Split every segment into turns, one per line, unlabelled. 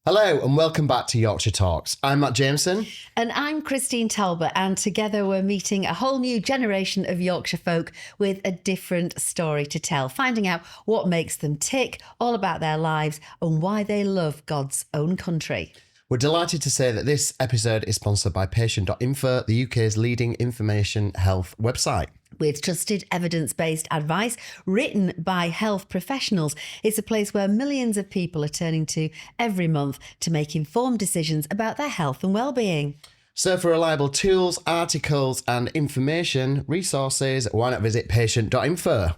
Hello and welcome back to Yorkshire Talks. I'm Matt Jameson.
And I'm Christine Talbot, and together we're meeting a whole new generation of Yorkshire folk with a different story to tell, finding out what makes them tick, all about their lives and why they love God's own country.
We're delighted to say that this episode is sponsored by patient.info, the UK's leading information health website.
With trusted evidence-based advice written by health professionals, it's a place where millions of people are turning to every month to make informed decisions about their health and well-being.
So for reliable tools, articles and information resources, why not visit patient.info?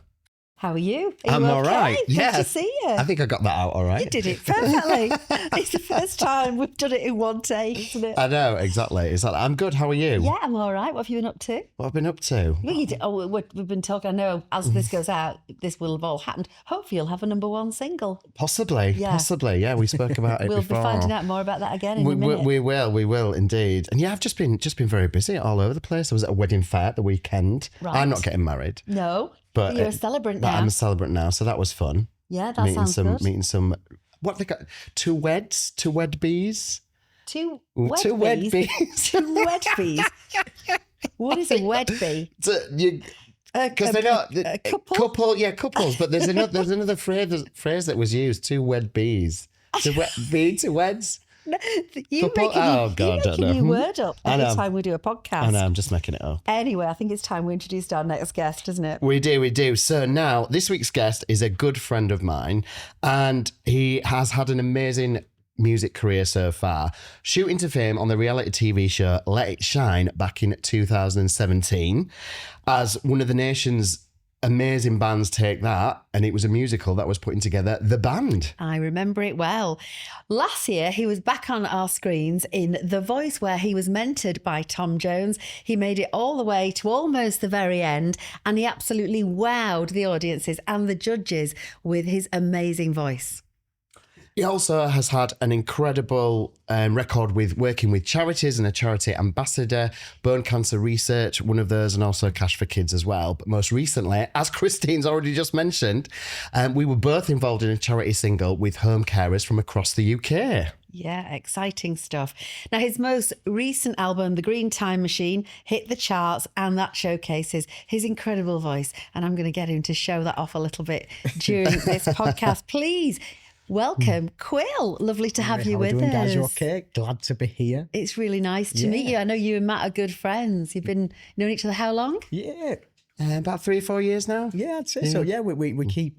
How are you?
I'm
okay?
all right.
Good to see you.
I think I got that out all right.
You did it perfectly. It's the first time we've done it in one take, isn't it?
I know, exactly. I'm good. How are you?
Yeah, I'm all right. What have you been up to?
What have I been up to?
We've been talking. I know as this goes out, this will have all happened. Hopefully, you'll have a number one single.
Possibly. Yeah. We spoke about it
We'll
before.
be finding out more about that again in a minute.
We will indeed. And yeah, I've just been very busy all over the place. I was at a wedding fair at the weekend.
Right.
I'm not getting married.
No,
But
you're a celebrant now.
I'm a celebrant now, so that was fun.
Yeah, that sounds good.
Meeting some, what they got? Two wed bees?
Two
Ooh,
wed
two wed
bees.
bees.
Two wed bees. What is a wed bee?
Because they're not
a couple?
couples. But there's another phrase that was used. Two wed bees. Two weds.
You making a new word up every time we do a podcast.
I know, I'm just making it up.
Anyway, I think it's time we introduced our next guest, isn't it?
We do. So now, this week's guest is a good friend of mine, and he has had an amazing music career so far, shooting to fame on the reality TV show Let It Shine back in 2017 as one of the nation's amazing bands Take That, and it was a musical that was putting together The Band.
I remember it well. Last year, he was back on our screens in The Voice, where he was mentored by Tom Jones. He made it all the way to almost the very end, and he absolutely wowed the audiences and the judges with his amazing voice.
He also has had an incredible record with working with charities and a charity ambassador, bone cancer research, one of those, and also Cash for Kids as well. But most recently, as Christine's already just mentioned, we were both involved in a charity single with home carers from across the UK.
Yeah, exciting stuff. Now, his most recent album, The Green Time Machine, hit the charts, and that showcases his incredible voice. And I'm going to get him to show that off a little bit during this podcast. Please welcome Kuill. Lovely to have you with us.
Guys, you okay? Glad to be here.
It's really nice to meet you. I know you and Matt are good friends. You've been knowing each other how long?
Yeah.
About 3 or 4 years now.
Yeah, I'd say so. Yeah, we keep,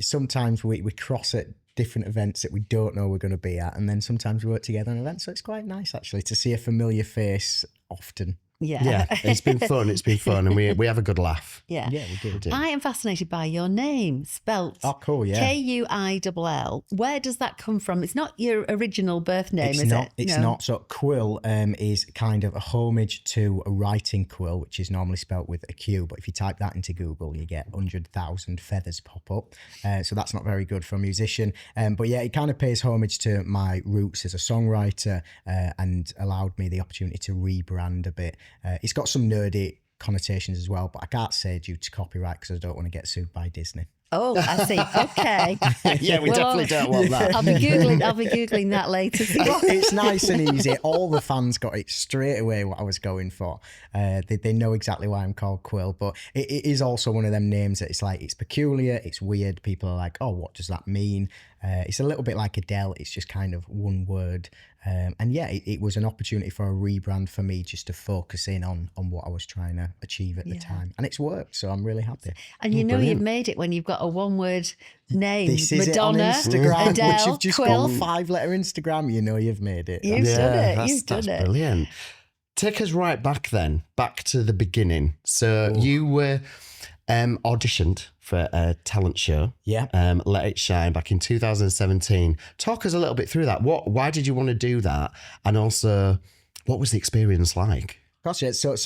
sometimes we cross at different events that we don't know we're going to be at, and then sometimes we work together on events. So it's quite nice, actually, to see a familiar face often.
Yeah,
it's been fun. And we have a good laugh.
Yeah,
we do.
I am fascinated by your name, spelt
cool, yeah.
Kuill. Where does that come from? It's not your original birth name, is it?
It's not. So Kuill is kind of a homage to a writing quill, which is normally spelt with a Q. But if you type that into Google, you get 100,000 feathers pop up. So that's not very good for a musician. But yeah, it kind of pays homage to my roots as a songwriter and allowed me the opportunity to rebrand a bit. It's got some nerdy connotations as well, but I can't say due to copyright because I don't want to get sued by Disney.
Oh, I see. Okay.
Yeah, we definitely don't want that.
I'll be googling that later.
It's nice and easy. All the fans got it straight away what I was going for. They know exactly why I'm called Kuill, but it is also one of them names that it's peculiar, it's weird. People are like, oh, what does that mean? It's a little bit like Adele. It's just kind of one word. And yeah, it was an opportunity for a rebrand for me just to focus in on what I was trying to achieve at the time. And it's worked, so I'm really happy.
And you know you've made it when you've got a one-word name.
This is
Madonna,
it on Instagram,
Adele,
which you've just
Kuill.
got 5-letter Instagram, you know you've made it.
You've done it.
That's brilliant. Take us right back to the beginning. So you were auditioned for a talent show, Let It Shine, back in 2017. Talk us a little bit through that. Why did you want to do that? And also, what was the experience like?
Gosh, yeah. So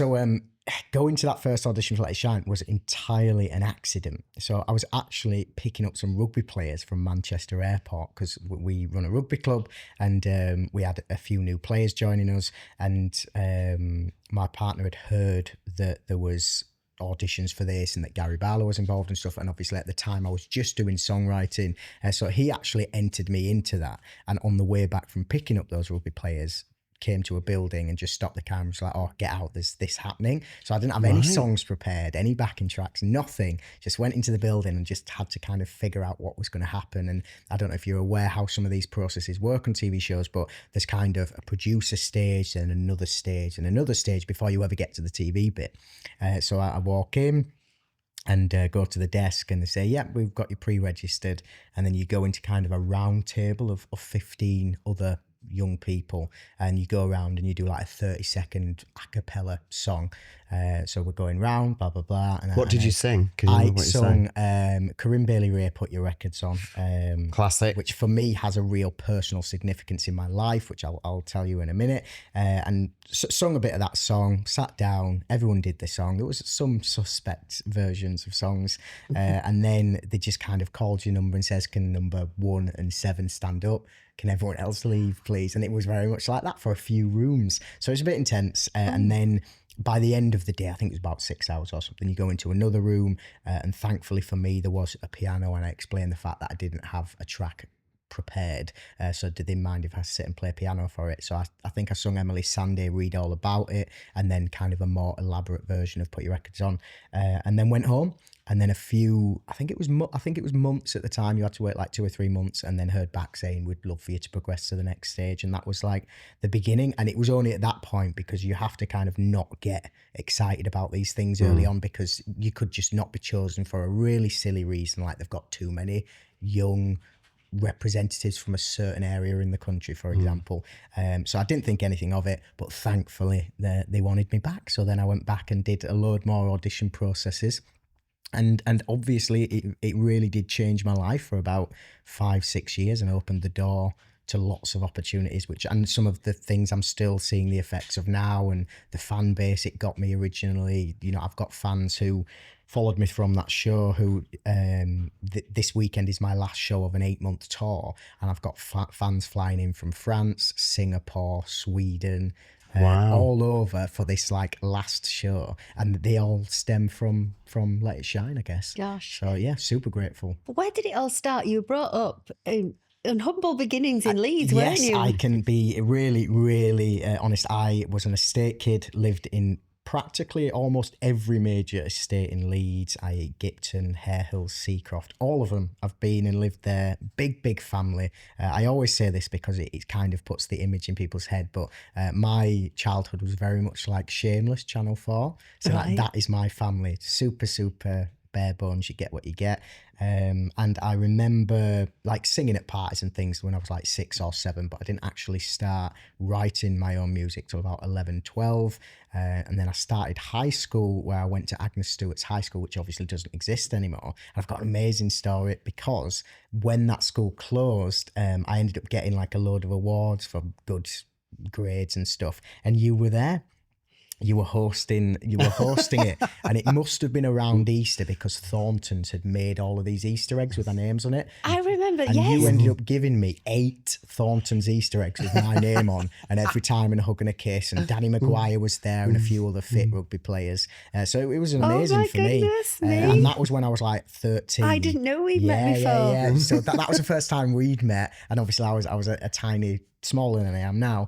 going to that first audition for Let It Shine was entirely an accident. So I was actually picking up some rugby players from Manchester Airport because we run a rugby club, and we had a few new players joining us, and my partner had heard that there was auditions for this and that Gary Barlow was involved and stuff. And obviously at the time I was just doing songwriting. So he actually entered me into that. And on the way back from picking up those rugby players, came to a building and just stopped the camera. It's like, oh, get out, there's this happening. So I didn't have any songs prepared, any backing tracks, nothing. Just went into the building and just had to kind of figure out what was going to happen. And I don't know if you're aware how some of these processes work on TV shows, but there's kind of a producer stage and another stage before you ever get to the TV bit. So I walk in and go to the desk and they say, yeah, we've got you pre-registered. And then you go into kind of a round table of 15 other young people, and you go around and you do like a 30-second a cappella song. So we're going round, blah blah blah. And
what did you sing? Can you
I
remember what you
sung
sang?
Corinne Bailey Rae, Put Your Records On.
Classic.
Which for me has a real personal significance in my life, which I'll tell you in a minute. And sung a bit of that song, sat down, everyone did the song. There was some suspect versions of songs. And then they just kind of called your number and says, can number 1 and 7 stand up? Can everyone else leave, please? And it was very much like that for a few rooms. So it was a bit intense. And then by the end of the day, I think it was about 6 hours or something, you go into another room. And thankfully for me, there was a piano, and I explained the fact that I didn't have a track prepared. So did they mind if I sit and play piano for it? So I think I sung Emily Sandé, Read All About It, and then kind of a more elaborate version of Put Your Records On. And then went home. And then I think it was months at the time. You had to wait like 2 or 3 months, and then heard back saying, we'd love for you to progress to the next stage. And that was like the beginning. And it was only at that point, because you have to kind of not get excited about these things early on, because you could just not be chosen for a really silly reason, like they've got too many young representatives from a certain area in the country, for example. So I didn't think anything of it, but thankfully they wanted me back. So then I went back and did a load more audition processes. And obviously it really did change my life for about 5-6 years, and opened the door to lots of opportunities, and some of the things I'm still seeing the effects of now, and the fan base it got me originally. You know, I've got fans who followed me from that show who this weekend is my last show of an 8-month tour, and I've got fans flying in from France, Singapore, Sweden, all over for this like last show, and they all stem from Let It Shine, I guess.
Gosh.
So yeah, super grateful.
Where did it all start? You were brought up in humble beginnings in Leeds, weren't you?
Yes, I can be really, really honest. I was an estate kid, lived in practically almost every major estate in Leeds, i.e. Gipton, Harehills, Seacroft, all of them. I've been and lived there. Big family. I always say this because it kind of puts the image in people's head, but my childhood was very much like Shameless, Channel 4. So that is my family. Super bare bones, you get what you get. And I remember like singing at parties and things when I was like 6 or 7, but I didn't actually start writing my own music till about 11, 12. And then I started high school, where I went to Agnes Stewart's high school, which obviously doesn't exist anymore. And I've got an amazing story, because when that school closed, I ended up getting like a load of awards for good grades and stuff. And you were there. You were hosting it, and it must have been around Easter, because Thornton's had made all of these Easter eggs with our names on it.
I remember,
and
yes.
you ended up giving me 8 Thornton's Easter eggs with my name on, and every time in a hug and a kiss. And Danny Maguire was there, and a few other fit rugby players. So it was amazing for me. And that was when I was like 13.
I didn't know we'd met before.
Yeah. So that was the first time we'd met, and obviously I was a tiny, smaller than I am now,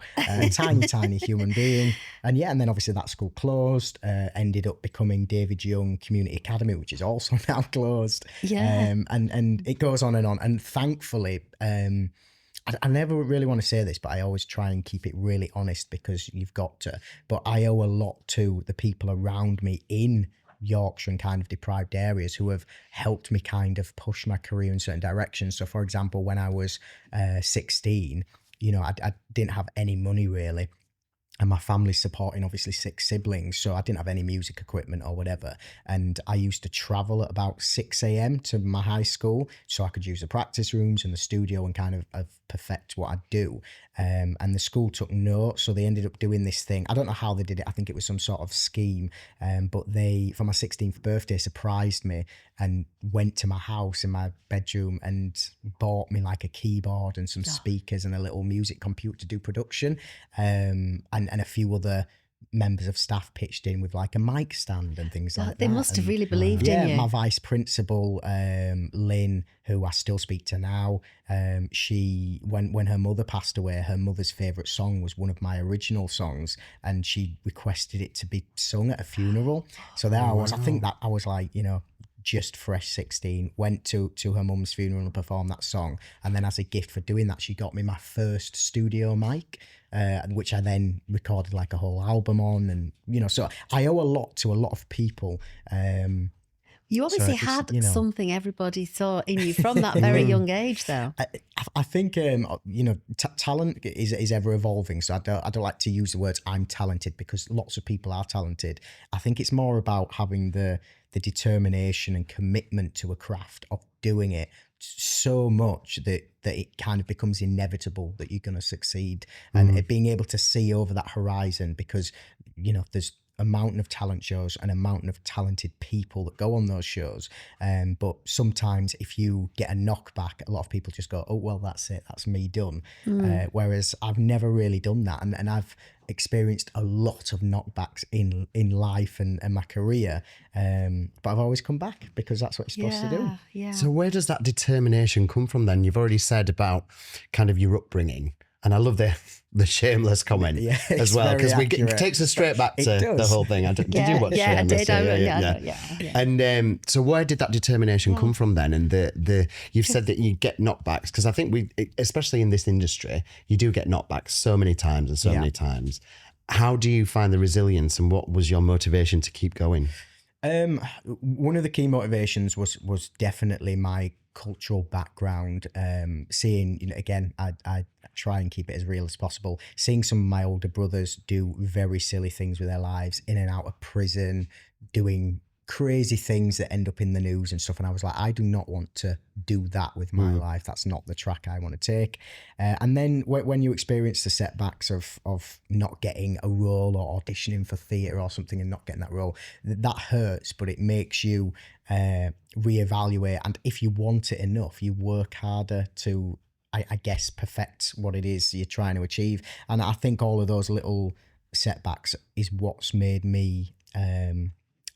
tiny human being. And then obviously that school closed, ended up becoming David Young Community Academy, which is also now closed. And it goes on. And thankfully, I never really want to say this, but I always try and keep it really honest, because you've got to. But I owe a lot to the people around me in Yorkshire and kind of deprived areas who have helped me kind of push my career in certain directions. So for example, when I was 16, you know, I didn't have any money really. And my family's supporting obviously 6 siblings, so I didn't have any music equipment or whatever. And I used to travel at about 6 a.m. to my high school, so I could use the practice rooms and the studio and kind of perfect what I do. And the school took note, so they ended up doing this thing. I don't know how they did it. I think it was some sort of scheme. But they, for my 16th birthday, surprised me and went to my house in my bedroom and bought me like a keyboard and some speakers and a little music computer to do production. And a few other members of staff pitched in with like a mic stand and things like that.
They must have
And
really believed in you.
my vice principal, Lynn, who I still speak to now, she, when her mother passed away, her mother's favourite song was one of my original songs, and she requested it to be sung at a funeral. So there I was. I think that I was like, you know, just fresh 16, went to her mum's funeral and performed that song. And then as a gift for doing that, she got me my first studio mic, which I then recorded like a whole album on. And, you know, so I owe a lot to a lot of people.
You obviously had something everybody saw in you from that very young age, though.
I think, you know, talent is ever evolving. So I don't like to use the words I'm talented, because lots of people are talented. I think it's more about having the determination and commitment to a craft, of doing it so much that it kind of becomes inevitable that you're going to succeed, and it being able to see over that horizon, because, you know, there's a mountain of talent shows and a mountain of talented people that go on those shows. But sometimes if you get a knockback, a lot of people just go, oh, well, that's it. That's me done. Whereas I've never really done that. And I've experienced a lot of knockbacks in life and my career. But I've always come back, because that's what you're supposed to do.
Yeah.
So where does that determination come from then? You've already said about kind of your upbringing. And I love the Shameless comment as well, because it takes us straight back to the whole thing. Did you watch Shameless?
Yeah.
And so where did that determination come from then? And you've said that you get knockbacks, because I think especially in this industry, you do get knockbacks so many times and so many times. How do you find the resilience, and what was your motivation to keep going?
One of the key motivations was definitely my cultural background. Seeing, you know, again, I try and keep it as real as possible. Seeing some of my older brothers do very silly things with their lives, in and out of prison, doing crazy things that end up in the news and stuff. And I was like, I do not want to do that with my life. That's not the track I want to take. And then when you experience the setbacks of not getting a role, or auditioning for theatre or something and not getting that role, that hurts, but it makes you reevaluate. And if you want it enough, you work harder to, I guess, perfect what it is you're trying to achieve. And I think all of those little setbacks is what's made me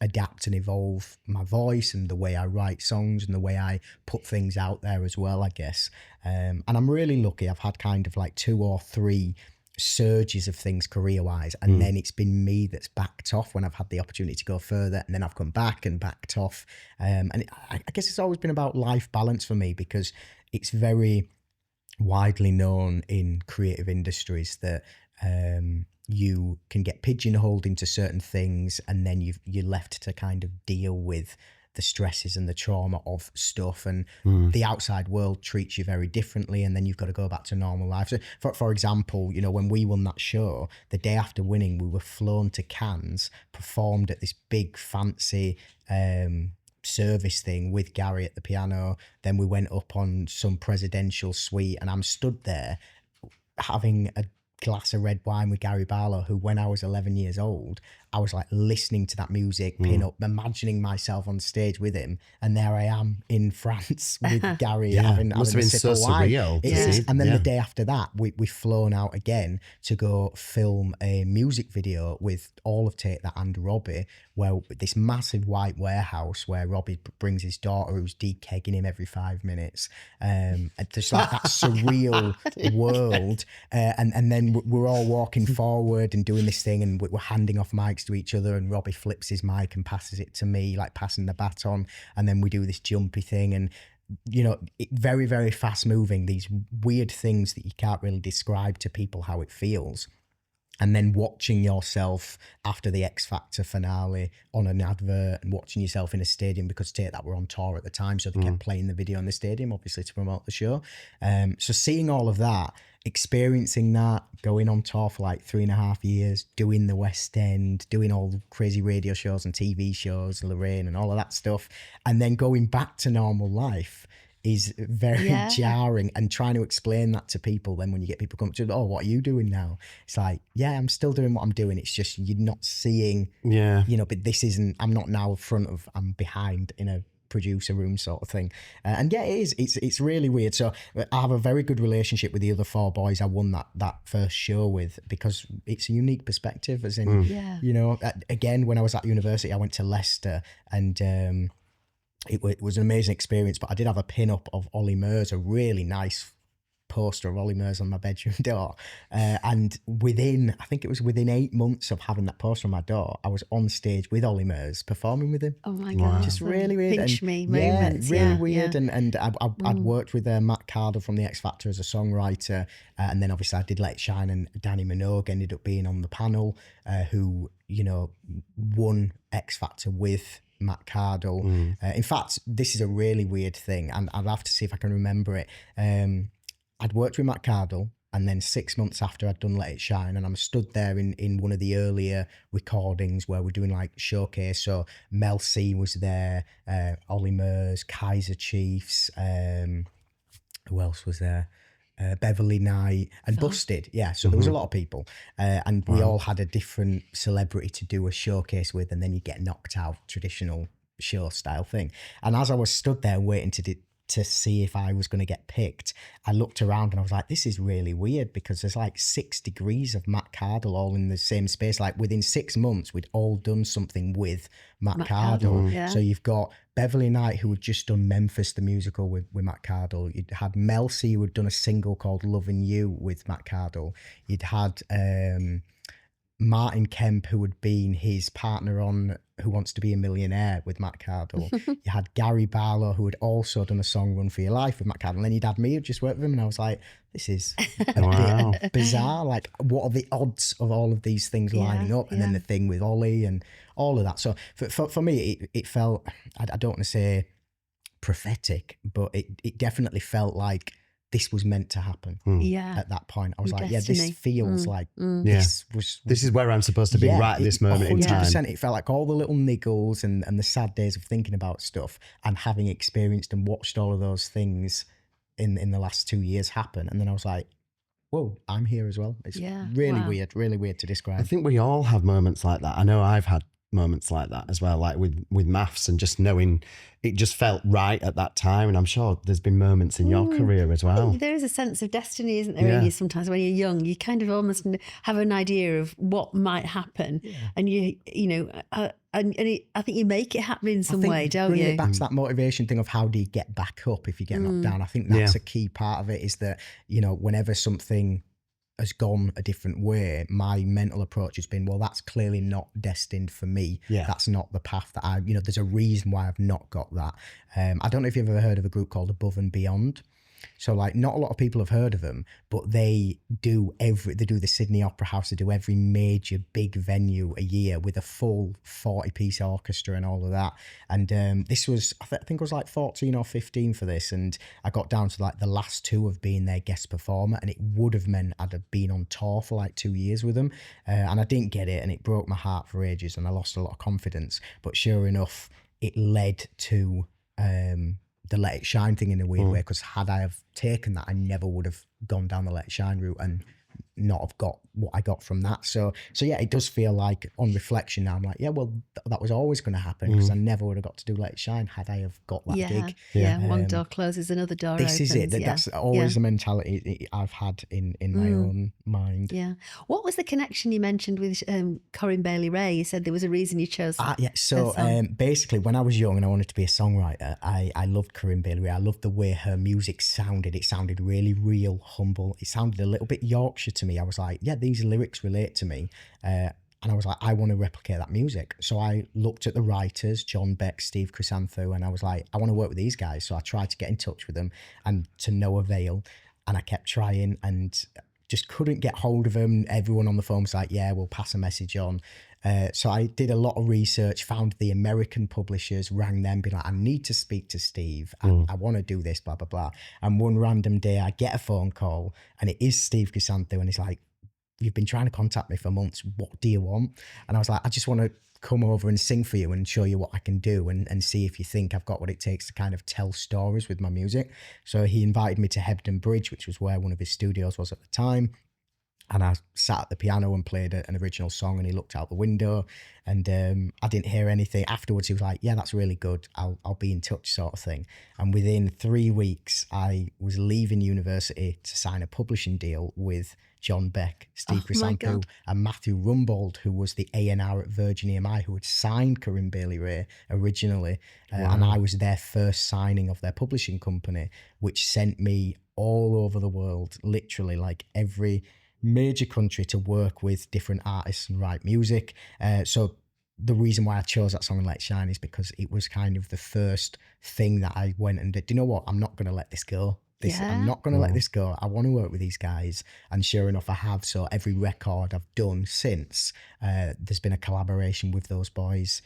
adapt and evolve my voice and the way I write songs and the way I put things out there as well, I guess. And I'm really lucky. I've had kind of like 2 or 3 surges of things career-wise, and then it's been me that's backed off when I've had the opportunity to go further, and then I've come back and backed off. I guess it's always been about life balance for me, because it's very widely known in creative industries that you can get pigeonholed into certain things, and then you're left to kind of deal with the stresses and the trauma of stuff, and the outside world treats you very differently, and then you've got to go back to normal life. So for example, you know, when we won that show, the day after winning, we were flown to Cannes, performed at this big fancy service thing with Gary at the piano. Then we went up on some presidential suite, and I'm stood there having a glass of red wine with Gary Barlow, who, when I was 11 years old, I was like listening to that music, pin up, imagining myself on stage with him, and there I am in France with Gary having
must have
a
been
sip
so
of wine.
surreal.
And then the day after that, we've flown out again to go film a music video with all of Take That and Robbie, where this massive white warehouse where Robbie brings his daughter, who's dekegging him every 5 minutes, and just like that surreal world. And then we're all walking forward and doing this thing, and we're handing off mics to each other, and Robbie flips his mic and passes it to me, like passing the baton, and then we do this jumpy thing, and you know, very, very fast moving, these weird things that you can't really describe to people how it feels. And then watching yourself after the X Factor finale on an advert, and watching yourself in a stadium, because Take That were on tour at the time, so they kept playing the video in the stadium, obviously, to promote the show. So seeing all of that, experiencing that, going on tour for like 3.5 years, doing the West End, doing all the crazy radio shows and TV shows, Lorraine and all of that stuff, and then going back to normal life is very jarring, and trying to explain that to people. Then when you get people come to, oh, what are you doing now? It's like, yeah, I'm still doing what I'm doing. It's just you're not seeing, you know, but this isn't, I'm not now front of, I'm behind in a producer room sort of thing. And yeah, it is. It's really weird. So I have a very good relationship with the other 4 boys I won that first show with, because it's a unique perspective, as in, you know, again, when I was at university, I went to Leicester, and it was an amazing experience. But I did have a pin-up of Ollie Murs, a really nice poster of Ollie Murs on my bedroom door, and I think it was within 8 months of having that poster on my door, I was on stage with Ollie Murs performing with him.
Oh my God.
Just really weird.
Pinch
and,
me moments.
really weird. And I'd worked with Matt Cardle from the X Factor as a songwriter, and then obviously I did Let It Shine, and Danny Minogue ended up being on the panel, who, you know, won X Factor with Matt Cardle. In fact, this is a really weird thing, and I'll have to see if I can remember it. I'd worked with Matt Cardle, and then 6 months after I'd done Let It Shine, and I'm stood there in one of the earlier recordings where we're doing like showcase. So Mel C was there, Ollie Murs, Kaiser Chiefs, who else was there? Beverly Knight and Busted. Yeah, so there was a lot of people, and we all had a different celebrity to do a showcase with, and then you get knocked out, traditional show style thing. And as I was stood there waiting to see if I was going to get picked, I looked around and I was like, this is really weird, because there's like 6 degrees of Matt Cardle all in the same space. Like within 6 months, we'd all done something with Matt Cardle. So you've got Beverly Knight, who had just done Memphis the musical with Matt Cardle. You'd had Mel C, who had done a single called Loving You with Matt Cardle. You'd had Martin Kemp, who had been his partner on Who Wants to Be a Millionaire with Matt Cardle. You had Gary Barlow, who had also done a song Run for Your Life with Matt Cardle. And then you'd had me, who just worked with him. And I was like, this is a bit bizarre. Like, what are the odds of all of these things lining up? And then the thing with Ollie and all of that. So for me, it felt, I don't want to say prophetic, but it definitely felt like this was meant to happen. At that point, I was like,
destiny.
this feels like
this is where I'm supposed to be right at this moment in time.
100%. It felt like all the little niggles and the sad days of thinking about stuff, and having experienced and watched all of those things in the last 2 years happen. And then I was like, whoa, I'm here as well. It's really weird to describe.
I think we all have moments like that. I know I've had moments like that as well, like with maths, and just knowing it just felt right at that time. And I'm sure there's been moments in your career as well.
There is a sense of destiny, isn't there, in you sometimes when you're young? You kind of almost have an idea of what might happen, and I think you make it happen in some way, don't you?
It back to that motivation thing of how do you get back up if you get knocked down. I think that's a key part of it, is that, you know, whenever something has gone a different way, my mental approach has been, well, that's clearly not destined for me. That's not the path that there's a reason why I've not got that. I don't know if you've ever heard of a group called Above and Beyond. So like, not a lot of people have heard of them, but they do the Sydney Opera House, they do every major big venue a year with a full 40-piece orchestra and all of that. And this was, I think I was like 14 or 15 for this, and I got down to like the last 2 of being their guest performer, and it would have meant I'd have been on tour for like 2 years with them, and I didn't get it, and it broke my heart for ages, and I lost a lot of confidence. But sure enough, it led to the Let It Shine thing in a weird way, because had I have taken that, I never would have gone down the Let It Shine route and not have got what I got from that. So yeah, it does feel like, on reflection now, I'm like, yeah, well, that was always going to happen, because I never would have got to do Let It Shine had I have got that gig.
One door closes, another door opens.
This is it. That's always the mentality I've had in my own mind.
What was the connection you mentioned with Corinne Bailey Rae? You said there was a reason you chose
So basically, when I was young and I wanted to be a songwriter, I loved Corinne Bailey Rae. I loved the way her music sounded. It sounded really real, humble. It sounded a little bit Yorkshire to me. I was like, yeah, these lyrics relate to me. And I was like, I want to replicate that music. So I looked at the writers, John Beck, Steve Chrysantho, and I was like, I want to work with these guys. So I tried to get in touch with them, and to no avail. And I kept trying and just couldn't get hold of them. Everyone on the phone was like, yeah, we'll pass a message on. So I did a lot of research, found the American publishers, rang them, be like, I need to speak to Steve. I want to do this, blah, blah, blah. And one random day I get a phone call, and it is Steve Chrysantho, and he's like, you've been trying to contact me for months. What do you want? And I was like, I just want to come over and sing for you and show you what I can do, and see if you think I've got what it takes to kind of tell stories with my music. So he invited me to Hebden Bridge, which was where one of his studios was at the time. And I sat at the piano and played an original song, and he looked out the window, and I didn't hear anything. Afterwards, he was like, yeah, that's really good. I'll be in touch, sort of thing. And within 3 weeks, I was leaving university to sign a publishing deal with John Beck, Steve Chrysanthou, and Matthew Rumbold, who was the A&R at Virgin EMI, who had signed Corinne Bailey-Rae originally. And I was their first signing of their publishing company, which sent me all over the world, literally like every major country, to work with different artists and write music. So the reason why I chose that song, Let It Shine, is because it was kind of the first thing that I went and did. Do you know what? I'm not going to let this go. I'm not going to let this go. I want to work with these guys. And sure enough, I have. So every record I've done since, there's been a collaboration with those boys,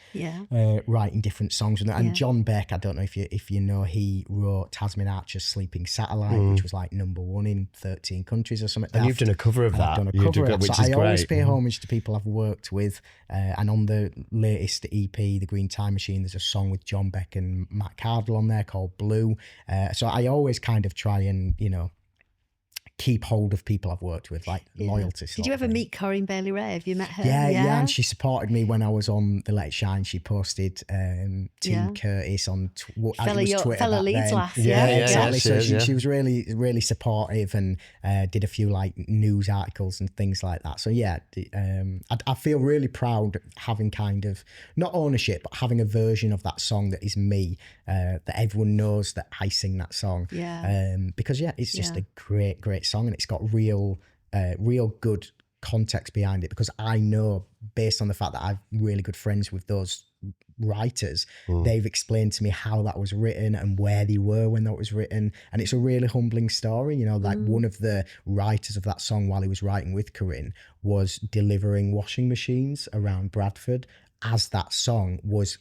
writing different songs. And John Beck, I don't know if you know, he wrote Tasmin Archer's Sleeping Satellite, which was like #1 in 13 countries or something.
And you've done a cover of that.
I've done a cover of that. So I always pay homage to people I've worked with. And on the latest EP, The Green Time Machine, there's a song with John Beck and Matt Cardle on there called Blue. So I always kind of try and, keep hold of people I've worked with, like loyalty.
Did you ever meet Corinne Bailey-Rae? Have you met her?
Yeah, and she supported me when I was on the Let It Shine. She posted Tim Curtis on Twitter.
Fellow Leeds lass.
Yeah, exactly. So she was really, really supportive, and did a few like news articles and things like that. So yeah, I feel really proud having kind of not ownership, but having a version of that song that is me, that everyone knows that I sing that song.
Yeah.
Because it's just a great song, and it's got real good context behind it, because I know, based on the fact that I'm really good friends with those writers, they've explained to me how that was written and where they were when that was written, and it's a really humbling story. Like one of the writers of that song, while he was writing with Corinne, was delivering washing machines around Bradford as that song was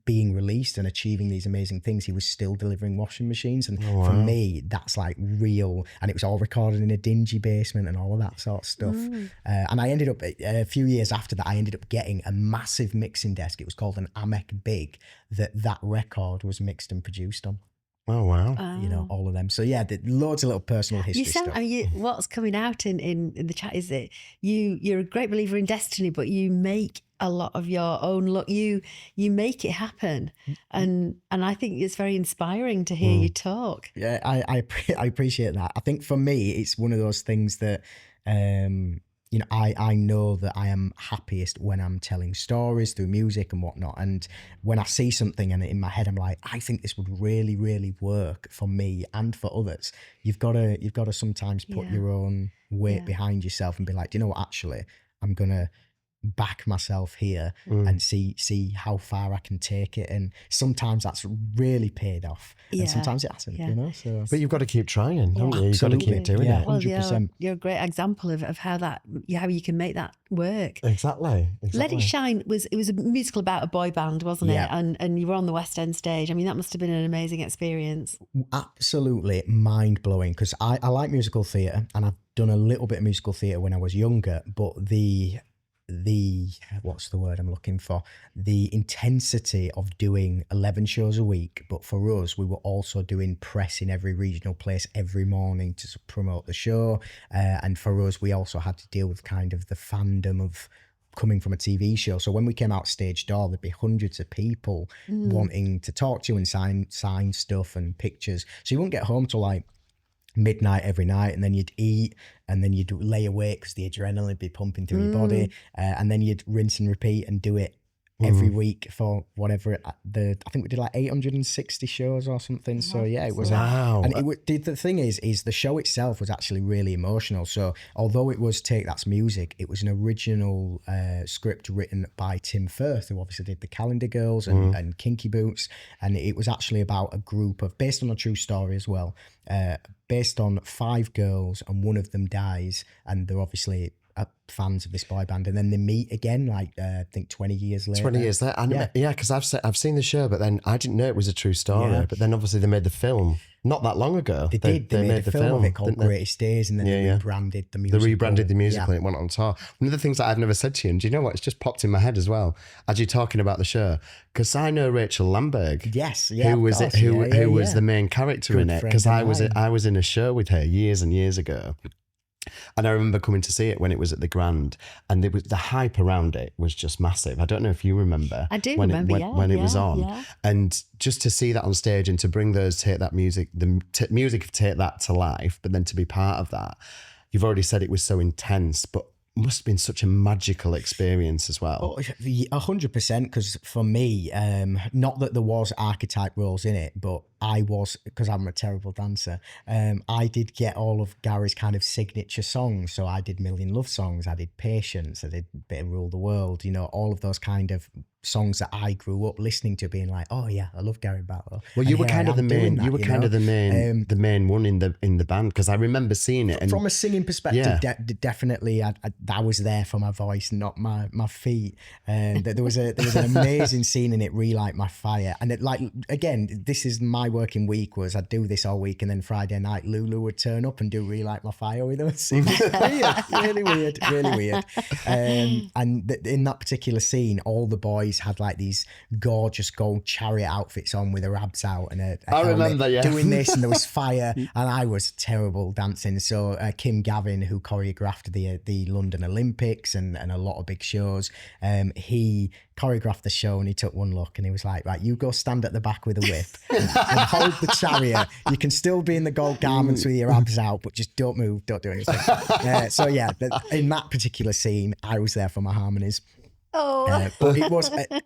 being released and achieving these amazing things. He was still delivering washing machines, and for me that's like real, and it was all recorded in a dingy basement and all of that sort of stuff. And I ended up, a few years after that, I ended up getting a massive mixing desk. It was called an Amec Big, that record was mixed and produced on.
Oh wow!
All of them. So yeah, loads of little personal history stuff.
What's coming out in the chat is that you're a great believer in destiny, but you make a lot of your own luck. You make it happen, and I think it's very inspiring to hear you talk.
Yeah, I appreciate that. I think for me, it's one of those things that I know that I am happiest when I'm telling stories through music and whatnot. And when I see something and in my head, I'm like, I think this would really, really work for me and for others. You've got to sometimes put your own weight behind yourself and be like, do you know what? Actually, I'm gonna back myself here and see how far I can take it. And sometimes that's really paid off, and sometimes it hasn't. So
but you've got to keep trying, haven't you? You've got to keep doing it.
Well, 100%. You're a great example of how you can make that work.
Exactly.
Let It Shine was a musical about a boy band, wasn't it? And you were on the West End stage. I mean, that must have been an amazing experience.
Absolutely mind-blowing, because I like musical theatre, and I've done a little bit of musical theatre when I was younger, but the what's the word I'm looking for? The intensity of doing 11 shows a week, but for us, we were also doing press in every regional place every morning to promote the show. And for us, we also had to deal with kind of the fandom of coming from a TV show. So when we came out stage door, there'd be hundreds of people wanting to talk to you and sign stuff and pictures. So you wouldn't get home till like midnight every night, and then you'd eat, and then you'd lay awake because the adrenaline would be pumping through your body, and then you'd rinse and repeat and do it every week for whatever I think we did like 860 shows or something. So yeah, it was and the thing is the show itself was actually really emotional. So although it was Take That's Music, it was an original script written by Tim Firth, who obviously did the Calendar Girls and Kinky Boots, and it was actually about a group of, based on a true story as well, based on 5 girls, and one of them dies, and they're obviously fans of this boy band, and then they meet again like I think 20 years later.
20 years later, and because I've seen the show, but then I didn't know it was a true story. But then obviously they made the film not that long ago.
They made a film of it called Greatest Days, and then they rebranded the musical.
They rebranded the musical, and it went on tour. One of the things that I've never said to you, and do you know what? It's just popped in my head as well as you're talking about the show, because I know Rachel Lamberg.
Yes,
who was the main character in it? Because I was in a show with her years and years ago. And I remember coming to see it when it was at the Grand, and it was the hype around it was just massive. I don't know if you remember.
I do
when
remember,
when it was on,
yeah.
and just to see that on stage and to bring those Take That music, music of Take That to life, but then to be part of that. You've already said it was so intense, but must have been such a magical experience as well.
100%, because for me, not that there was archetype roles in it, but I was, because I'm a terrible dancer, I did get all of Gary's kind of signature songs. So I did Million Love Songs, I did Patience, I did a bit of Rule the World, you know, all of those kind of songs that I grew up listening to, being like, oh yeah, I love Gary Barlow.
Well, you were kind of the main. You were kind of the main one in the band, because I remember seeing it. And
from a singing perspective, definitely, I was there for my voice, not my feet. And there was an amazing scene in it, Relight My Fire, and it, like, again, this is my working week. Was I'd do this all week, and then Friday night Lulu would turn up and do Relight My Fire with us. It was weird, really weird. And in that particular scene, all the boys had like these gorgeous gold chariot outfits on with their abs out and
I remember,
doing this, and there was fire, and I was terrible dancing. So Kim Gavin, who choreographed the London Olympics and a lot of big shows, he choreographed the show, and he took one look and he was like, right, you go stand at the back with a whip and hold the chariot. You can still be in the gold garments with your abs out, but just don't move, don't do anything. So yeah, in that particular scene, I was there for my harmonies. But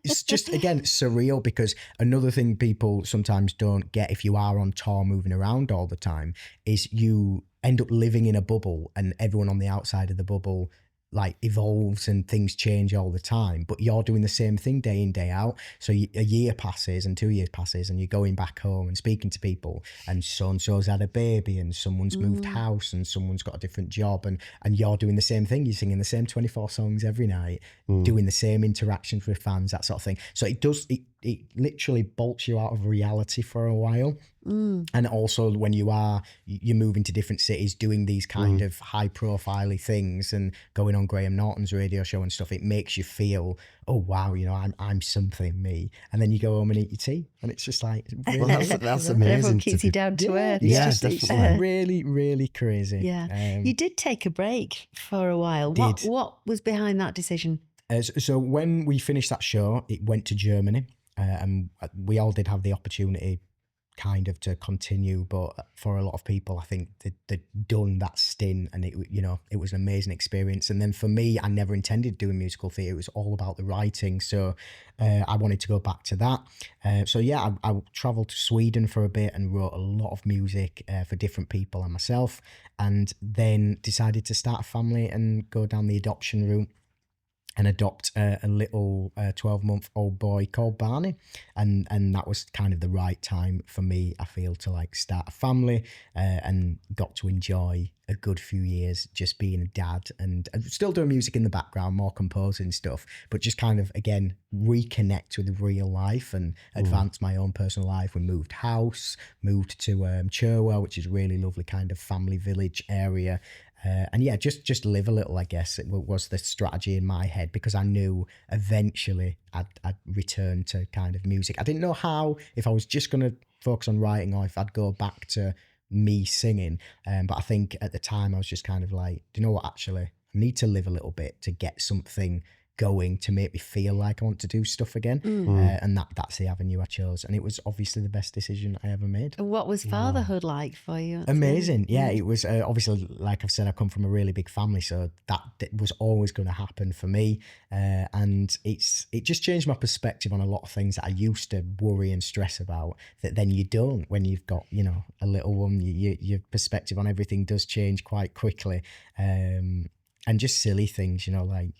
it's just, again, surreal, because another thing people sometimes don't get if you are on tour moving around all the time is you end up living in a bubble, and everyone on the outside of the bubble like evolves and things change all the time, but you're doing the same thing day in, day out. So a year passes and 2 years passes, and you're going back home and speaking to people, and so-and-so's had a baby, and someone's moved house, and someone's got a different job, and you're doing the same thing. You're singing the same 24 songs every night, doing the same interactions with fans, that sort of thing. So it literally bolts you out of reality for a while. And also when you're moving to different cities, doing these kind of high profile things and going on Graham Norton's radio show and stuff, it makes you feel, oh wow, you know, I'm something, me. And then you go home and eat your tea, and it's just like, really,
well, that's amazing.
Everyone keeps you down to earth.
It's really, really crazy.
Yeah. You did take a break for a while. What was behind that decision?
So when we finished that show, it went to Germany, and we all did have the opportunity kind of to continue, but for a lot of people, I think they'd done that stint, and it was an amazing experience. And then for me, I never intended doing musical theatre. It was all about the writing, so I wanted to go back to that. So yeah, I travelled to Sweden for a bit and wrote a lot of music for different people and myself, and then decided to start a family and go down the adoption route and adopt a little 12-month-old boy called Barney. And that was kind of the right time for me, I feel, to like start a family, and got to enjoy a good few years just being a dad, and still doing music in the background, more composing stuff, but just kind of, again, reconnect with real life and advance my own personal life. We moved house, moved to Cherwell, which is a really lovely kind of family village area. And yeah, just live a little, I guess, it was the strategy in my head, because I knew eventually I'd return to kind of music. I didn't know how, if I was just going to focus on writing or if I'd go back to me singing. But I think at the time I was just kind of like, do you know what, actually, I need to live a little bit to get something going to make me feel like I want to do stuff again. And that's the avenue I chose, and it was obviously the best decision I ever made.
What was fatherhood like for you?
Amazing. Yeah, it was obviously, like I've said, I come from a really big family, so that was always going to happen for me, and it just changed my perspective on a lot of things that I used to worry and stress about, that then you don't when you've got, you know, a little one. Your perspective on everything does change quite quickly. And just silly things, you know, like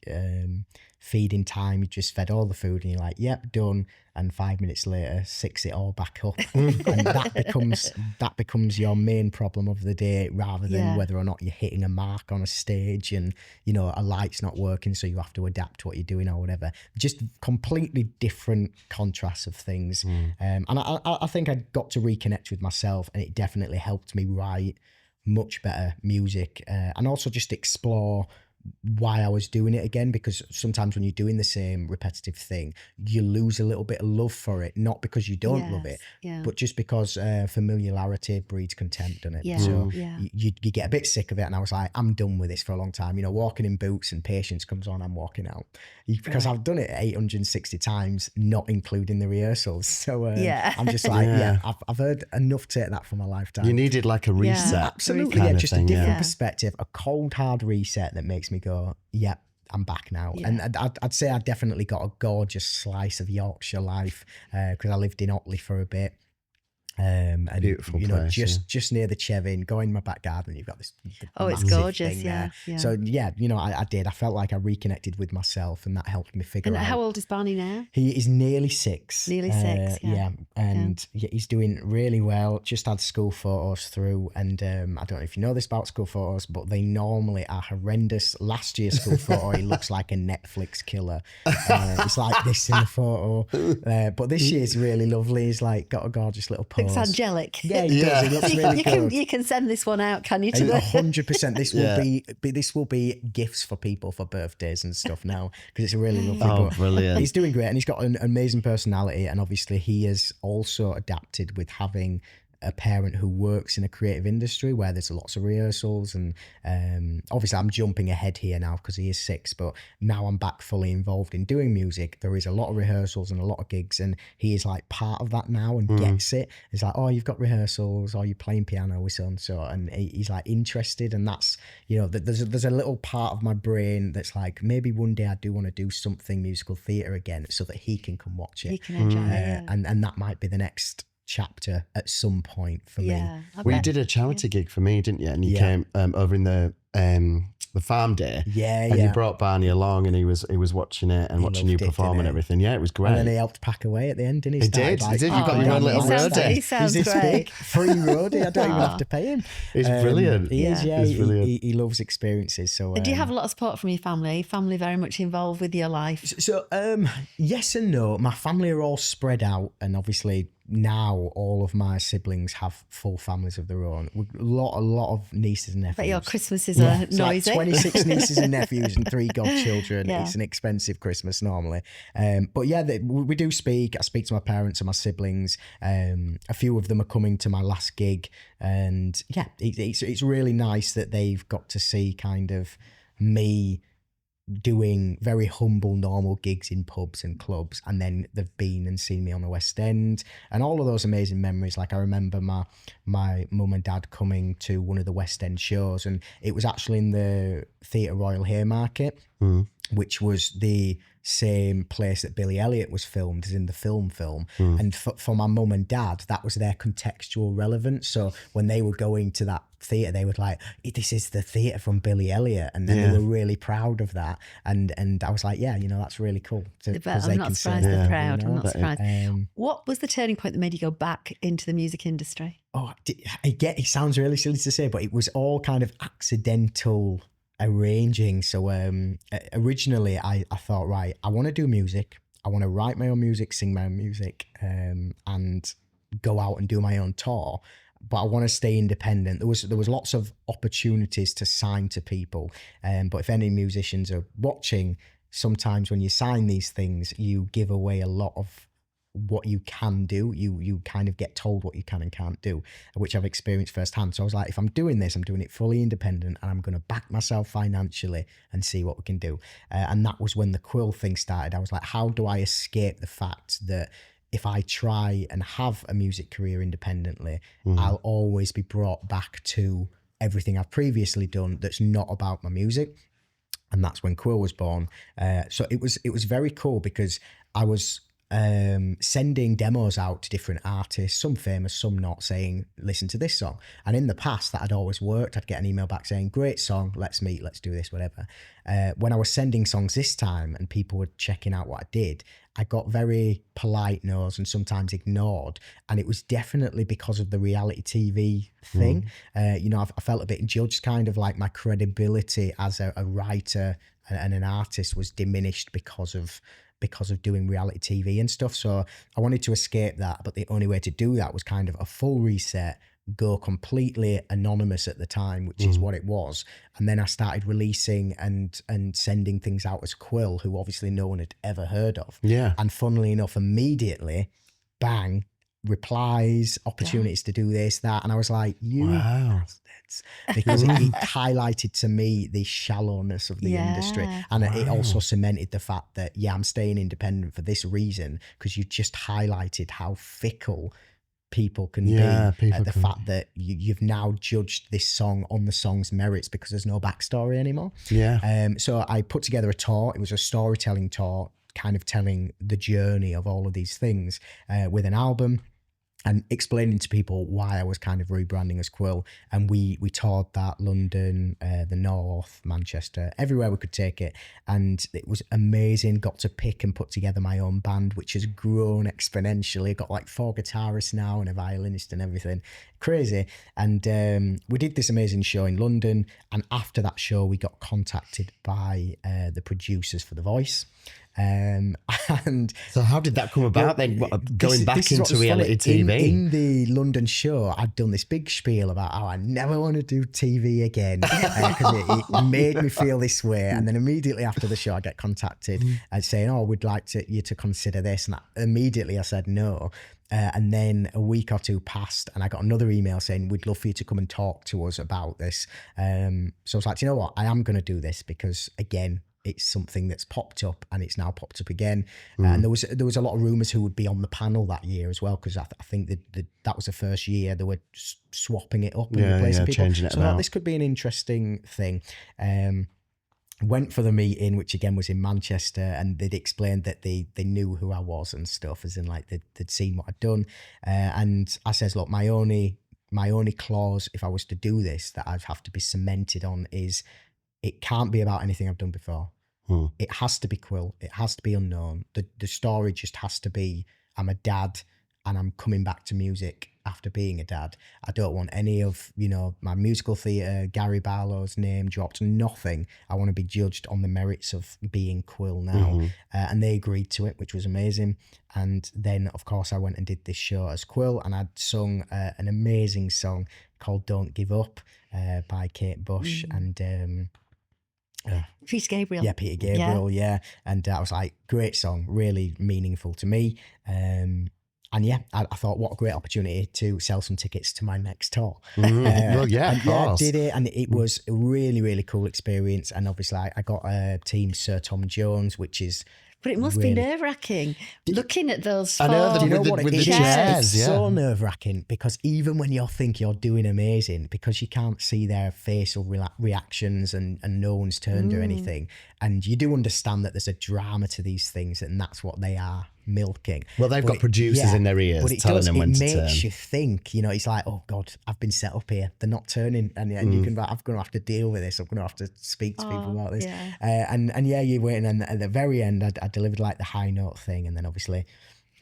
feeding time. You just fed all the food and you're like, yep, done. And 5 minutes later, six it all back up. And that becomes your main problem of the day, rather than whether or not you're hitting a mark on a stage and, you know, a light's not working, so you have to adapt to what you're doing or whatever. Just completely different contrasts of things. And I think I got to reconnect with myself, and it definitely helped me write much better music, and also just explore why I was doing it again, because sometimes when you're doing the same repetitive thing, you lose a little bit of love for it, not because you don't love it, but just because familiarity breeds contempt, doesn't it? So you get a bit sick of it, and I was like, I'm done with this for a long time. You know, walking in boots and Patience comes on, I'm walking out, because I've done it 860 times, not including the rehearsals. So I'm just like, I've heard enough to take that for my lifetime.
You needed like a reset.
Absolutely, just a different perspective, a cold, hard reset that makes me go, yep, I'm back now. And I'd say I definitely got a gorgeous slice of Yorkshire life, because I lived in Otley for a bit. And
Beautiful
you know,
place,
just near the Chevin, go in my back garden, you've got this
it's
massive
gorgeous,
thing there. So you know, I did. I felt like I reconnected with myself, and that helped me figure out.
And how old is Barney now?
He is nearly 6.
Nearly 6,
and he's doing really well. Just had school photos through, and I don't know if you know this about school photos, but they normally are horrendous. Last year's school photo, he looks like a Netflix killer. It's like this in the photo, but this year's really lovely. He's like got a gorgeous little pose.
Looks angelic.
Yeah, he does. He looks really good.
You can send this one out, can you? To
100%. This will be gifts for people for birthdays and stuff now, because it's a really lovely book.
Brilliant.
He's doing great, and he's got an amazing personality, and obviously he has also adapted with having a parent who works in a creative industry where there's lots of rehearsals, and obviously I'm jumping ahead here now because he is 6, but now I'm back fully involved in doing music. There is a lot of rehearsals and a lot of gigs, and he is like part of that now and gets it. It's like, oh, you've got rehearsals, or you're playing piano with so and so, and he's like interested, and that's, you know, there's a little part of my brain that's like, maybe one day I do want to do something musical theatre again, so that he can come watch it.
He can enjoy it.
And that might be the next chapter at some point for me.
Well, you did a charity gig for me, didn't you? And you came over in the farm day. And you brought Barney along, and he was watching it and watching you perform and everything. Yeah, it was great.
And then he helped pack away at the end, didn't he?
He did.
Like,
You got your own little roadie.
He sounds
He's this
great.
big free roadie. I don't even have to pay him.
He's brilliant.
He is, yeah.
He's brilliant.
He loves experiences. So
Do you have a lot of support from your family? Family very much involved with your life?
So yes and no. My family are all spread out, and obviously now all of my siblings have full families of their own. A lot of nieces and nephews.
But your Christmases are noisy.
Like 26 nieces and nephews and 3 godchildren. It's an expensive Christmas normally. But yeah, we do speak. I speak to my parents and my siblings. A few of them are coming to my last gig, and yeah, it's really nice that they've got to see kind of me doing very humble, normal gigs in pubs and clubs, and then they've been and seen me on the West End, and all of those amazing memories. Like I remember my mum and dad coming to one of the West End shows, and it was actually in the Theatre Royal Haymarket, which was the same place that Billy Elliot was filmed as in the film. And for my mum and dad, that was their contextual relevance. So when they were going to that theatre, they would like, this is the theatre from Billy Elliot, and then they were really proud of that. And I was like, yeah, you know, that's really cool.
I'm not surprised they're proud. I'm not surprised.
Um,
What was the turning point that made you go back into the music industry?
It sounds really silly to say, but it was all kind of accidental arranging. So originally I thought, right, I want to do music. I want to write my own music, sing my own music, and go out and do my own tour. But I want to stay independent. There was lots of opportunities to sign to people. But if any musicians are watching, sometimes when you sign these things, you give away a lot of what you can do. You kind of get told what you can and can't do, which I've experienced firsthand. So I was like, if I'm doing this, I'm doing it fully independent, and I'm going to back myself financially and see what we can do. And that was when the Kuill thing started. I was like, how do I escape the fact that if I try and have a music career independently, I'll always be brought back to everything I've previously done that's not about my music? And that's when Kuill was born. So it was very cool, because I was sending demos out to different artists, some famous, some not, saying, listen to this song. And in the past, that had always worked. I'd get an email back saying, great song, let's meet, let's do this, whatever. When I was sending songs this time and people were checking out what I did, I got very polite no's and sometimes ignored. And it was definitely because of the reality TV thing. You know, I felt a bit judged, kind of like my credibility as a writer and an artist was diminished because of doing reality TV and stuff. So I wanted to escape that, but the only way to do that was kind of a full reset, go completely anonymous at the time, which is what it was. And then I started releasing and sending things out as Kuill, who obviously no one had ever heard of.
Yeah.
And funnily enough, immediately, bang, replies, opportunities to do this, that. And I was like, you
Wow.
bastards. Because it highlighted to me the shallowness of the industry. And it also cemented the fact that, I'm staying independent for this reason, because you just highlighted how fickle people can be. The fact that you've now judged this song on the song's merits because there's no backstory anymore. So I put together a tour. It was a storytelling tour, kind of telling the journey of all of these things with an album and explaining to people why I was kind of rebranding as Kuill. And we toured that, London, the North, Manchester, everywhere we could take it. And it was amazing. Got to pick and put together my own band, which has grown exponentially. Got like 4 guitarists now and a violinist and everything. Crazy. And we did this amazing show in London. And after that show, we got contacted by the producers for The Voice. And
so how did that come about then, going back into reality TV?
In the London show, I'd done this big spiel about how I never want to do TV again because it made me feel this way. And then immediately after the show, I get contacted and saying, oh, we'd like you to consider this. And immediately I said no. And then a week or 2 passed and I got another email saying, we'd love for you to come and talk to us about this. So I was like, you know what, I am going to do this because, again, it's something that's popped up and it's now popped up again. And there was a lot of rumours who would be on the panel that year as well, because I think that was the first year they were swapping it up and replacing people.
Changing it
so this could be an interesting thing. Went for the meeting, which again was in Manchester, and they'd explained that they knew who I was and stuff, as in like they'd seen what I'd done. And I says, look, my only clause, if I was to do this, that I'd have to be cemented on is it can't be about anything I've done before. It has to be Kuill. It has to be unknown. The story just has to be, I'm a dad and I'm coming back to music after being a dad. I don't want any of, my musical theatre, Gary Barlow's name dropped, nothing. I want to be judged on the merits of being Kuill now. And they agreed to it, which was amazing. And then, of course, I went and did this show as Kuill, and I'd sung an amazing song called Don't Give Up by Kate Bush and...
Peter Gabriel.
Yeah, Peter Gabriel, yeah. And I was like, great song, really meaningful to me. And yeah, I thought, what a great opportunity to sell some tickets to my next tour.
Well, yeah, of course.
I did it, and it was a really, really cool experience. And obviously, I got a team, Sir Tom Jones, which is...
But it must be nerve-wracking looking at those.
I know,
Do you know what it is?
chairs,
It's so nerve-wracking because even when you think you're doing amazing, because you can't see their facial reactions and no one's turned or anything, and you do understand that there's a drama to these things, and that's what they are milking.
Well, they've got producers in their ears telling them when to turn.
It makes you think, it's like, oh God, I've been set up here. They're not turning, and you can. I'm going to have to deal with this. I'm going to have to speak to people about this. And you're waiting, and at the very end, I delivered like the high note thing, and then obviously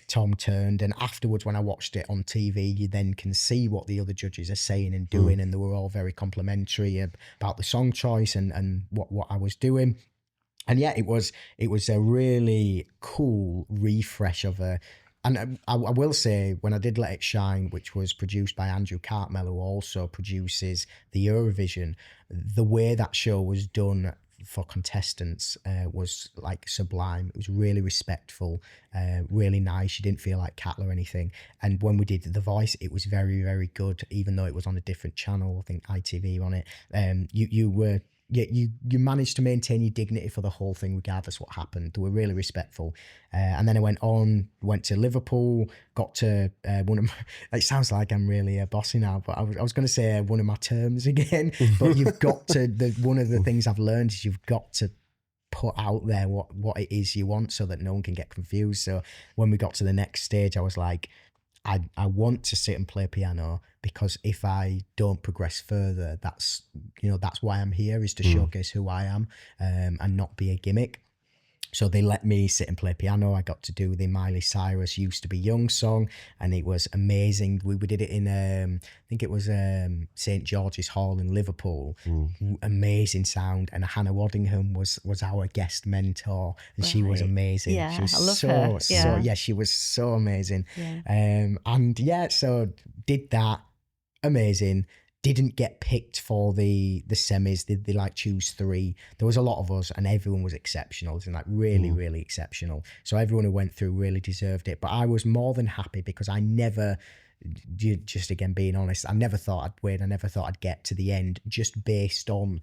Tom turned, and afterwards when I watched it on TV, you then can see what the other judges are saying and doing, and they were all very complimentary about the song choice and what I was doing. And yeah, it was a really cool refresh of and I will say, when I did Let It Shine, which was produced by Andrew Cartmel, who also produces the Eurovision, the way that show was done for contestants was like sublime. It was really respectful, really nice. You didn't feel like cattle or anything. And when we did The Voice, it was very, very good, even though it was on a different channel. I think ITV on it. You managed to maintain your dignity for the whole thing, regardless what happened. They were really respectful. And then I went to Liverpool, got to one of my, it sounds like I'm really bossy now, but I was going to say one of my terms again, but you've got to, one of the things I've learned is you've got to put out there what it is you want so that no one can get confused. So when we got to the next stage, I was like, I want to sit and play piano, because if I don't progress further, that's why I'm here, is to showcase who I am and not be a gimmick. So they let me sit and play piano. I got to do the Miley Cyrus Used to Be Young song, and it was amazing. We did it in, I think it was St. George's Hall in Liverpool. Amazing sound. And Hannah Waddingham was our guest mentor, and she was amazing.
Yeah,
she was
I love her.
So she was so amazing. Yeah. So did that. amazing. Didn't get picked for the semis. They like choose 3. There was a lot of us, and everyone was exceptional. It was like really exceptional. So everyone who went through really deserved it. But I was more than happy because I never, just again being honest, I never thought I'd win. I never thought I'd get to the end just based on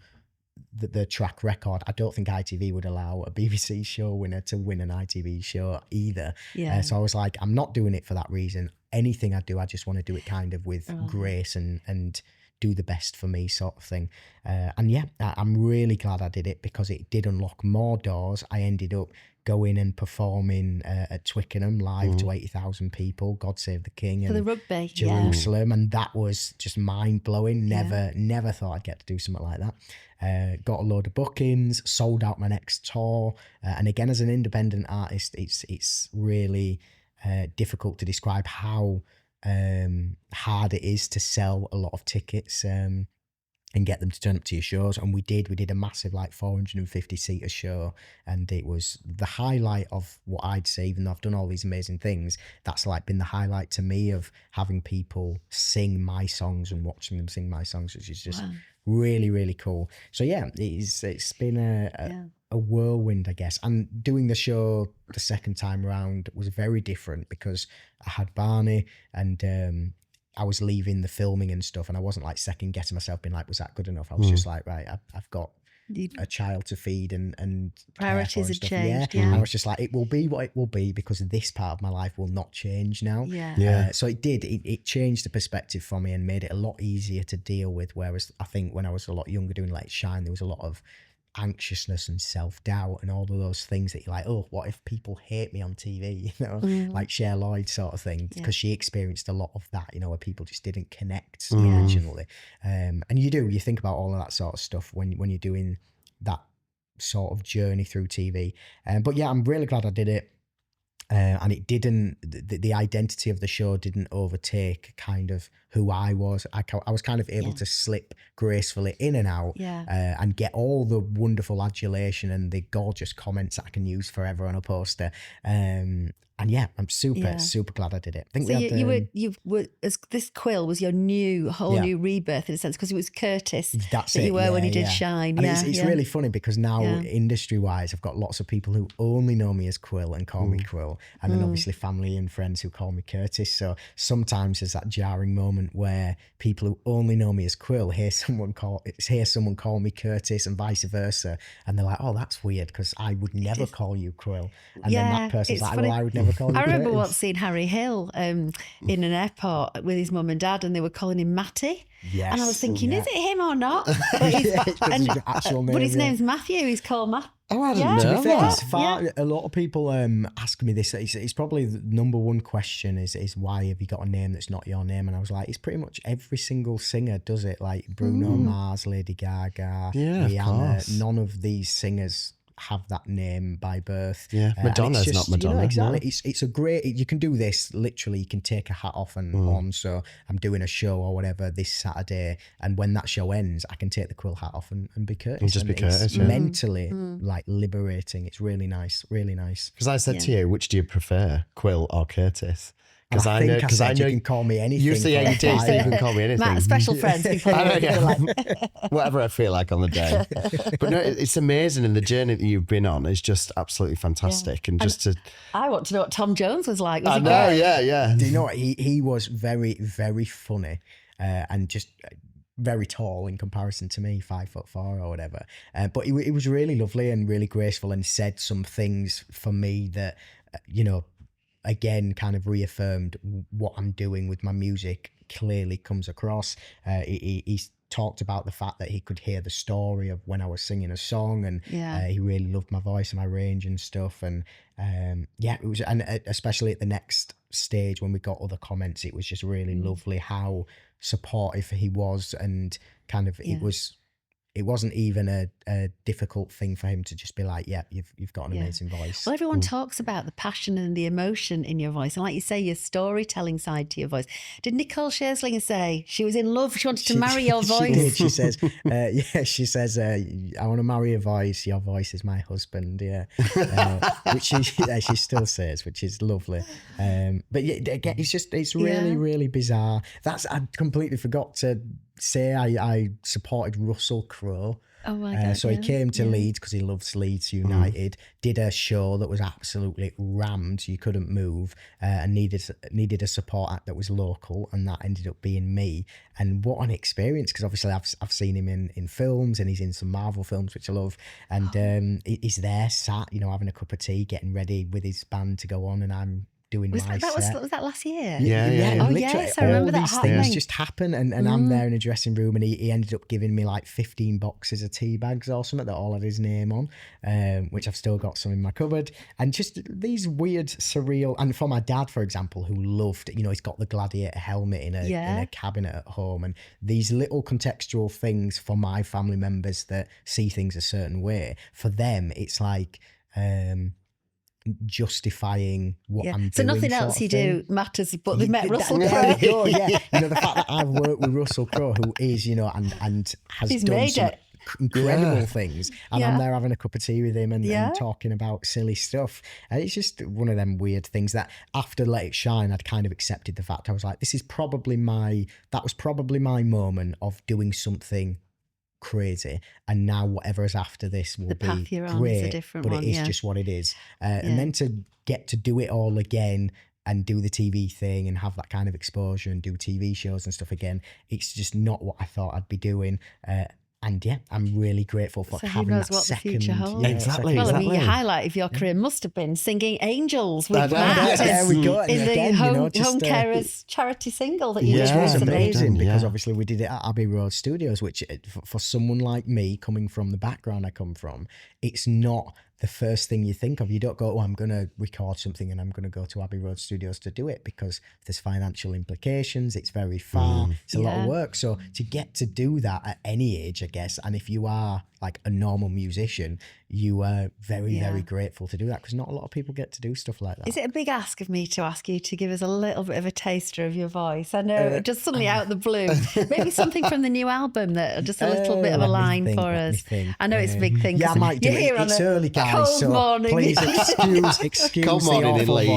the track record. I don't think ITV would allow a BBC show winner to win an ITV show either.
Yeah.
So I was like, I'm not doing it for that reason. Anything I do, I just want to do it kind of with grace and do the best for me sort of thing. And yeah, I'm really glad I did it because it did unlock more doors. I ended up going and performing at Twickenham live to 80,000 people, God Save the King,
For
and
the rugby.
Jerusalem, and that was just mind-blowing. Never thought I'd get to do something like that. Got a load of bookings, sold out my next tour, and again, as an independent artist, it's really difficult to describe how hard it is to sell a lot of tickets and get them to turn up to your shows. And we did a massive like 450 seater show, and it was the highlight of what I'd say, even though I've done all these amazing things, that's like been the highlight to me of having people sing my songs and watching them sing my songs, which is just really cool. So yeah, it's been a whirlwind, I guess. And doing the show the second time around was very different because I had Barney and I was leaving the filming and stuff, and I wasn't like second guessing myself, being like, was that good enough? I was just like, right, I've got a child to feed and
priorities had changed.
And I was just like, it will be what it will be because this part of my life will not change now. So it changed the perspective for me and made it a lot easier to deal with. Whereas I think when I was a lot younger doing Let It Shine, there was a lot of anxiousness and self-doubt and all of those things that you're like, oh, what if people hate me on TV, you know, like Cher Lloyd sort of thing, because she experienced a lot of that, you know, where people just didn't connect originally. And you think about all of that sort of stuff when you're doing that sort of journey through TV. But yeah, I'm really glad I did it. And it didn't, the identity of the show didn't overtake kind of who I was. I was kind of able to slip gracefully in and out and get all the wonderful adulation and the gorgeous comments that I can use forever on a poster. And yeah, I'm super glad I did it. I think
so this Kuill was your whole new rebirth in a sense, because it was Curtis
that
you were when you did Shine.
And it's really funny because now industry wise, I've got lots of people who only know me as Kuill and call me Kuill, and then obviously family and friends who call me Curtis. So sometimes there's that jarring moment where people who only know me as Kuill hear someone call me Curtis and vice versa, and they're like, oh, that's weird because I would never call you Kuill, and then that person's like, well, I would never call you
I remember
Curtis.
once seeing Harry Hill in an airport with his mum and dad, and they were calling him Matty.
Yes.
And I was thinking, is it him or not? But his name's Matthew. He's called Matthew.
Oh, I didn't know
To be fair,
that.
a lot of people ask me this. It's probably the number one question is why have you got a name that's not your name? And I was like, it's pretty much every single singer does it. Like Bruno Mars, Lady Gaga, Rihanna. None of these singers have that name by birth.
Madonna's not Madonna.
You know, exactly. It's a great, you can do this literally, you can take a hat off and on. So I'm doing a show or whatever this Saturday, and when that show ends, I can take the Kuill hat off and be Curtis.
And just be Curtis,
it's mentally like liberating. It's really nice.
Because I said to you, which do you prefer, Kuill or Curtis?
Because I know you can call me anything.
You see, you can call me anything.
Matt, special friends can call you.
Whatever I feel like on the day. But no, it's amazing, and the journey that you've been on is just absolutely fantastic. And just
I want to know what Tom Jones was like. Was
I
he
know,
great?
yeah.
Do you know what? He was very, very funny and just very tall in comparison to me, 5'4" or whatever. But he was really lovely and really graceful, and said some things for me that, again, kind of reaffirmed what I'm doing with my music clearly comes across. He's talked about the fact that he could hear the story of when I was singing a song, and he really loved my voice and my range and stuff. And it was, and especially at the next stage when we got other comments, it was just really lovely how supportive he was, and kind of it was it wasn't even a difficult thing for him to just be like, yeah, you've got an
Yeah.
amazing voice.
Well, everyone talks about the passion and the emotion in your voice. And like you say, your storytelling side to your voice. Did Nicole Scherzinger say she was in love? She wanted to marry your voice?
She did. She says, she says, I want to marry your voice. Your voice is my husband. Yeah. Which she still says, which is lovely. But yeah, again, it's really, really bizarre. I completely forgot to say I supported Russell Crowe.
Oh my God.
So he came to Leeds because he loves Leeds United, did a show that was absolutely rammed. You couldn't move, and needed a support act that was local, and that ended up being me. And what an experience, because obviously I've seen him in films, and he's in some Marvel films, which I love. And he's there sat, having a cup of tea, getting ready with his band to go on, and I'm doing my set.
Was that last year?
Yeah.
Oh,
literally,
yes, I remember
all
that
these
happening.
things just happen, and I'm there in a dressing room, and he ended up giving me like 15 boxes of tea bags or something that all had his name on, which I've still got some in my cupboard. And just these weird, surreal, and for my dad, for example, who loved, he's got the Gladiator helmet in a cabinet at home, and these little contextual things for my family members that see things a certain way, for them, it's like, justifying what I'm doing.
So nothing else you do matters, but they met Russell Crowe.
There we go, yeah. The fact that I've worked with Russell Crowe, who is, and has
He's
done
made
some
it.
incredible things, and I'm there having a cup of tea with him and talking about silly stuff. And it's just one of them weird things that after Let It Shine, I'd kind of accepted the fact. I was like, that was probably my moment of doing something crazy, and now whatever is after this will be
path you're on
great,
is a different
but
one,
it is just what it is. And then to get to do it all again and do the TV thing and have that kind of exposure and do TV shows and stuff again, it's just not what I thought I'd be doing. And yeah, I'm really grateful for
So who
having
knows
that
what the
second.
future holds?
Exactly.
Well, I mean, your highlight of your career must have been singing "Angels" with Matt
There we go.
in the
Again,
home
just,
carers charity single that you did.
Which was
It's
amazing because obviously we did it at Abbey Road Studios, which for someone like me, coming from the background I come from, it's not the first thing you think of. You don't go, I'm going to record something and I'm going to go to Abbey Road Studios to do it, because there's financial implications. It's very far. It's a lot of work. So to get to do that at any age, I guess, and if you are like a normal musician, you are very, very grateful to do that, because not a lot of people get to do stuff like that.
Is it a big ask of me to ask you to give us a little bit of a taster of your voice? I know, just suddenly out of the blue. Maybe something from the new album, just a little bit of a line for us. I know it's a big thing.
Yeah, I might do
it.
It's early, guys, so
morning.
please excuse
Cold
the
morning in
awful
Leeds.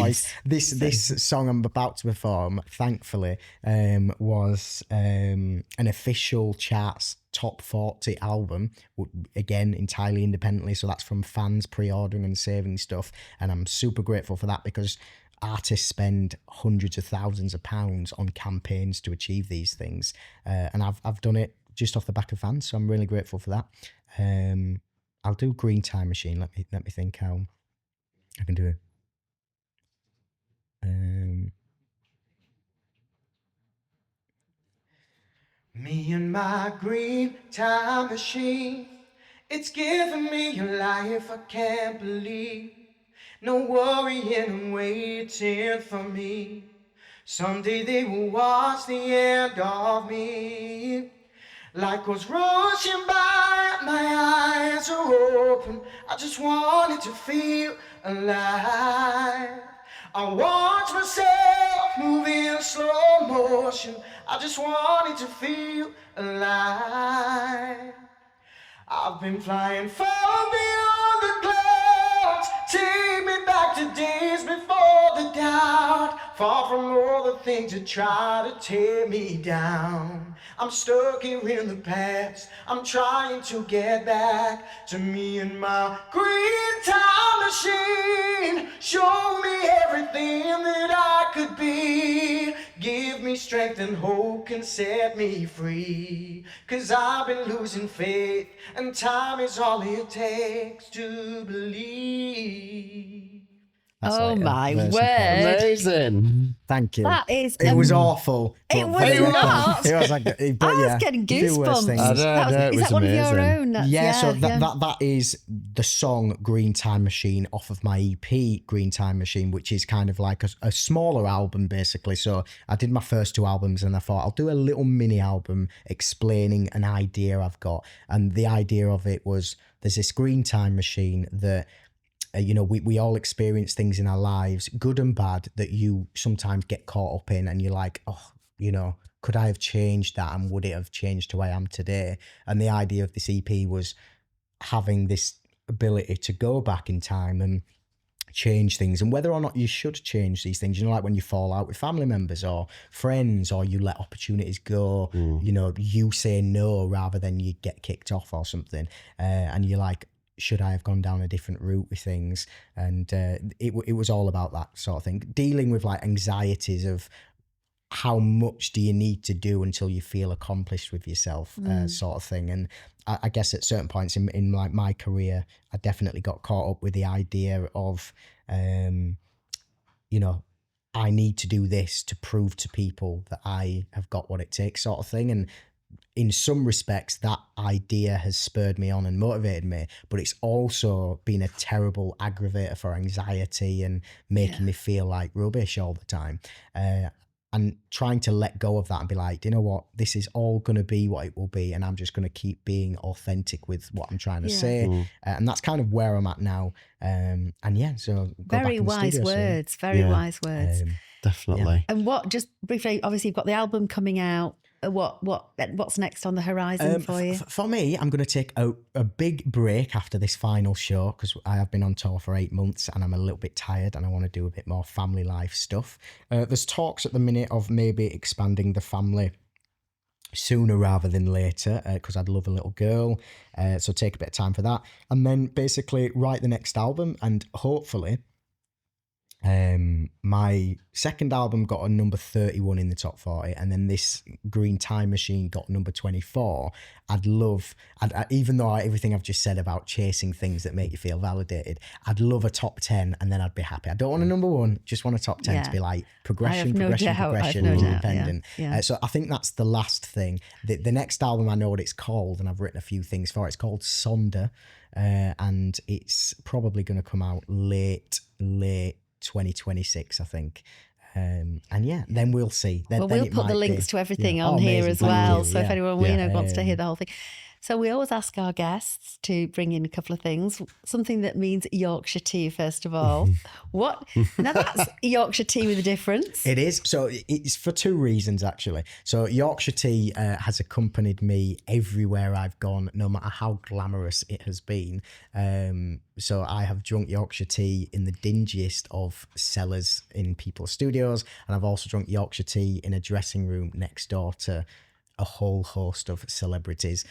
voice. This song I'm about to perform, thankfully, was an official charts top 40 album, again entirely independently, so that's from fans pre-ordering and saving stuff, and I'm super grateful for that, because artists spend hundreds of thousands of pounds on campaigns to achieve these things, and I've done it just off the back of fans, so I'm really grateful for that. I'll do Green Time Machine. Let me think how I can do it. Me and my green time machine, it's giving me a life I can't believe. No worrying and waiting for me. Someday they will watch the end of me. Life goes rushing by, my eyes are open. I just wanted to feel alive. I watch myself move in slow motion. I just wanted to feel alive. I've been flying far beyond the clouds. Take me back to days before the doubt. Far from all the things that try to tear me down. I'm stuck here in the past. I'm trying to get back to me and my green time machine. Show me everything that I could be. Give me strength and hope can set me free. 'Cause I've been losing faith, and time is all it takes to believe. That's
Oh
like a
my
version
word.
Amazing.
Thank you.
That is
It was awful.
It
but
was
for the record,
not.
It was like, but
I
yeah,
was getting
few worse
goosebumps.
things.
I know, it
Is
was
that one of your
amazing.
own? That's-
Yeah, so that is the song Green Time Machine off of my EP Green Time Machine, which is kind of like a smaller album basically. So I did my first 2 albums and I thought I'll do a little mini album explaining an idea I've got. And the idea of it was there's this green time machine that we all experience things in our lives, good and bad, that you sometimes get caught up in and you're like, could I have changed that and would it have changed who I am today? And the idea of this EP was having this ability to go back in time and change things, and whether or not you should change these things, like when you fall out with family members or friends, or you let opportunities go, you say no rather than you get kicked off or something, and you're like, should I have gone down a different route with things? And it was all about that sort of thing, dealing with like anxieties of how much do you need to do until you feel accomplished with yourself, sort of thing. And I guess at certain points in like my career, I definitely got caught up with the idea of, I need to do this to prove to people that I have got what it takes, sort of thing. And in some respects, that idea has spurred me on and motivated me, but it's also been a terrible aggravator for anxiety and making me feel like rubbish all the time. And trying to let go of that and be like, do you know what? This is all going to be what it will be. And I'm just going to keep being authentic with what I'm trying to say. And that's kind of where I'm at now. So go
very
back in the
wise
studio soon.
words. Very wise words.
Definitely.
And what, just briefly, obviously you've got the album coming out. What's next on the horizon for you?
For me, I'm going to take a big break after this final show because I have been on tour for 8 months and I'm a little bit tired and I want to do a bit more family life stuff. There's talks at the minute of maybe expanding the family sooner rather than later because I'd love a little girl. So take a bit of time for that. And then basically write the next album, and hopefully my second album got a number 31 in the top 40, and then this Green Time Machine got number 24. Even though everything I've just said about chasing things that make you feel validated, I'd love a top 10 and then I'd be happy. I don't want a number 1, just want a top 10 to be like progression, independent. So I think that's the last thing. The next album, I know what it's called and I've written a few things for it. It's called Sonder, and it's probably going to come out late 2026, I think. Then we'll see. Then
we'll put the links to everything on here as well. So if anyone wants to hear the whole thing. So we always ask our guests to bring in a couple of things, something that means Yorkshire tea, first of all. What? Now that's Yorkshire tea with a difference.
It is. So it's for 2 reasons, actually. So Yorkshire tea has accompanied me everywhere I've gone, no matter how glamorous it has been. So I have drunk Yorkshire tea in the dingiest of cellars in people's studios, and I've also drunk Yorkshire tea in a dressing room next door to a whole host of celebrities.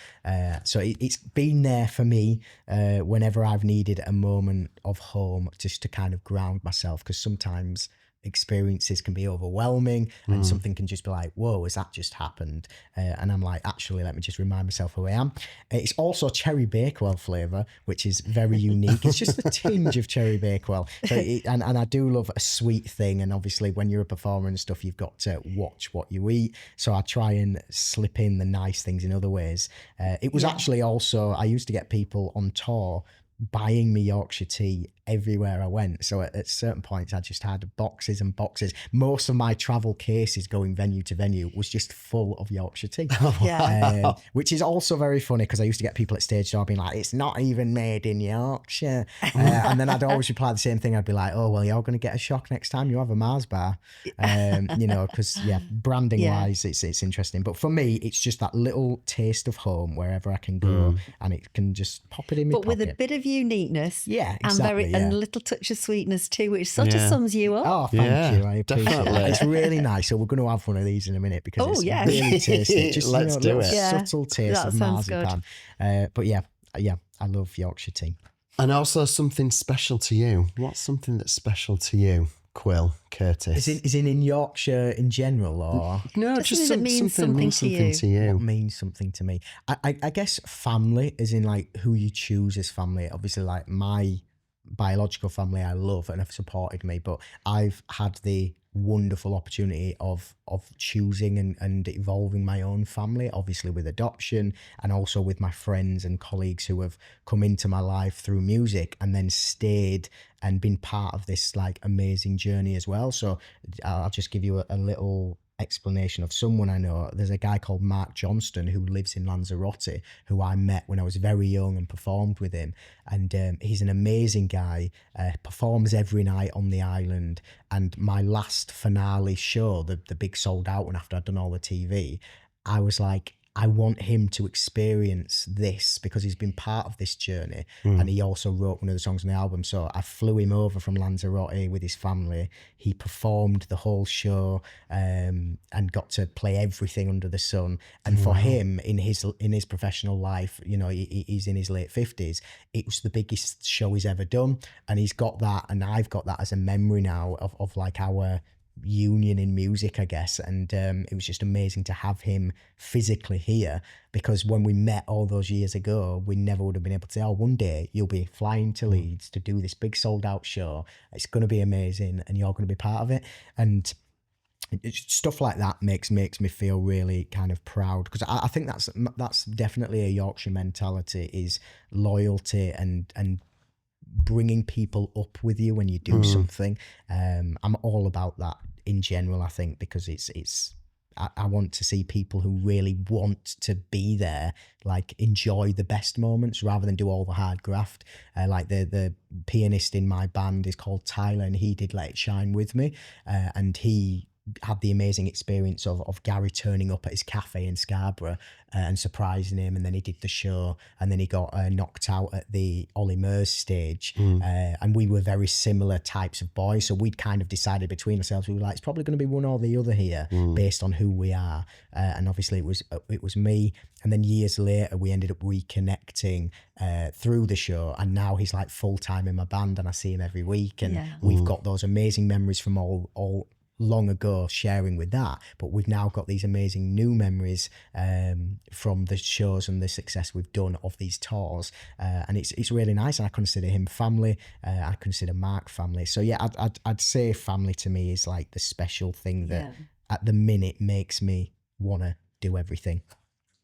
So it's been there for me whenever I've needed a moment of home just to kind of ground myself, because sometimes experiences can be overwhelming and something can just be like, whoa, has that just happened? And I'm like, actually, let me just remind myself who I am. It's also cherry Bakewell flavour, which is very unique. It's just a tinge of cherry Bakewell. So and I do love a sweet thing. And obviously when you're a performer and stuff, you've got to watch what you eat. So I try and slip in the nice things in other ways. It was actually also, I used to get people on tour buying me Yorkshire tea everywhere I went. So at certain points I just had boxes and boxes. Most of my travel cases going venue to venue was just full of Yorkshire tea. Which is also very funny because I used to get people at stage door being like, it's not even made in Yorkshire. And then I'd always reply the same thing. I'd be like, oh, well, you're going to get a shock next time you have a Mars bar. Because branding wise, it's interesting. But for me, it's just that little taste of home wherever I can go and it can just pop it in my pocket.
But with a bit of uniqueness.
Yeah, exactly.
And a little touch of sweetness too, which sort of sums you up.
Oh, thank you. I appreciate it. It's really nice. So we're going to have one of these in a minute because it's really tasty. Just
let's do it.
Subtle taste of marzipan. But I love Yorkshire tea.
And also something special to you. What's something that's special to you, Kuill, Curtis?
Is it in Yorkshire in general, or
no? Just something means something to you.
What means something to me? I guess family, as in like who you choose as family. Obviously, like my biological family I love and have supported me, but I've had the wonderful opportunity of choosing and evolving my own family, obviously with adoption, and also with my friends and colleagues who have come into my life through music and then stayed and been part of this like amazing journey as well. So I'll just give you a little explanation of someone I know. There's a guy called Mark Johnston who lives in Lanzarote, who I met when I was very young and performed with him, and he's an amazing guy, performs every night on the island. And my last finale show, the big sold out one after I'd done all the TV, I was like, I want him to experience this because he's been part of this journey. And he also wrote one of the songs on the album. So I flew him over from Lanzarote with his family. He performed the whole show and got to play everything under the sun. And for him, in his professional life, you know, he's in his late 50s. It was the biggest show he's ever done. And he's got that, and I've got that as a memory now of like our union in music, I guess. And it was just amazing to have him physically here, because when we met all those years ago, we never would have been able to say, oh, one day you'll be flying to Leeds to do this big sold out show, it's going to be amazing and you're going to be part of it. And stuff like that makes me feel really kind of proud, because I think that's definitely a Yorkshire mentality, is loyalty and bringing people up with you when you do something. I'm all about that in general, I think, because I want to see people who really want to be there, like enjoy the best moments rather than do all the hard graft. Like the pianist in my band is called Tyler, and he did Let It Shine with me, and he had the amazing experience of Gary turning up at his cafe in Scarborough and surprising him, and then he did the show, and then he got knocked out at the Ollie Murs stage. And we were very similar types of boys, so we'd kind of decided between ourselves, we were like, it's probably going to be one or the other here based on who we are. And obviously it was me. And then years later we ended up reconnecting through the show, and now he's like full-time in my band and I see him every week, and we've got those amazing memories from all long ago sharing with that, but we've now got these amazing new memories from the shows and the success we've done of these tours, and it's really nice. And I consider him family. I consider Mark family. So yeah, I'd say family to me is like the special thing that at the minute makes me want to do everything.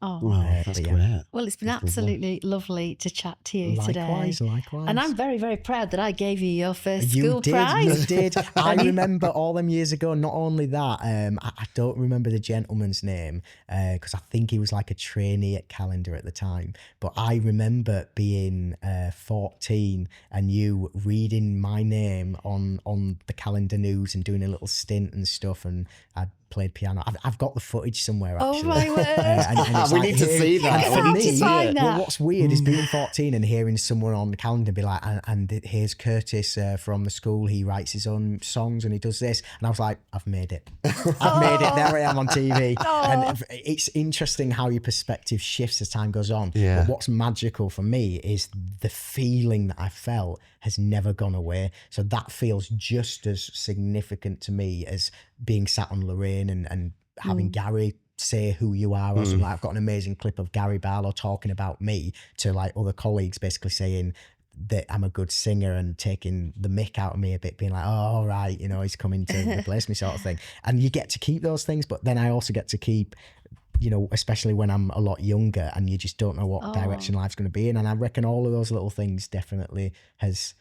Oh,
Wow, that's great.
well, it's been absolutely lovely to chat to you today.
Likewise.
And I'm very, very proud that I gave you your first school prize.
You did. I remember all them years ago. Not only that, I don't remember the gentleman's name because I think he was like a trainee at Calendar at the time. But I remember being 14 and you reading my name on the Calendar News and doing a little stint and stuff, and I played piano. I've got the footage somewhere, actually.
Oh my word!
And it's
We
like,
need to see that.
and for
How
me,
to find that?
well, what's weird is being 14 and hearing someone on the Calendar be like, and here's Curtis from the school. He writes his own songs and he does this. And I was like, I've made it. I've made it. There I am on TV. And it's interesting how your perspective shifts as time goes on.
Yeah.
But what's magical for me is the feeling that I felt has never gone away. So that feels just as significant to me as being sat on Lorraine and having Gary say who you are or something. Like, I've got an amazing clip of Gary Barlow talking about me to like other colleagues, basically saying that I'm a good singer and taking the mick out of me a bit, being like, oh, all right, you know, he's coming to replace me, sort of thing. And you get to keep those things, but then I also get to keep, you know, especially when I'm a lot younger and you just don't know what direction life's going to be in. And I reckon all of those little things definitely has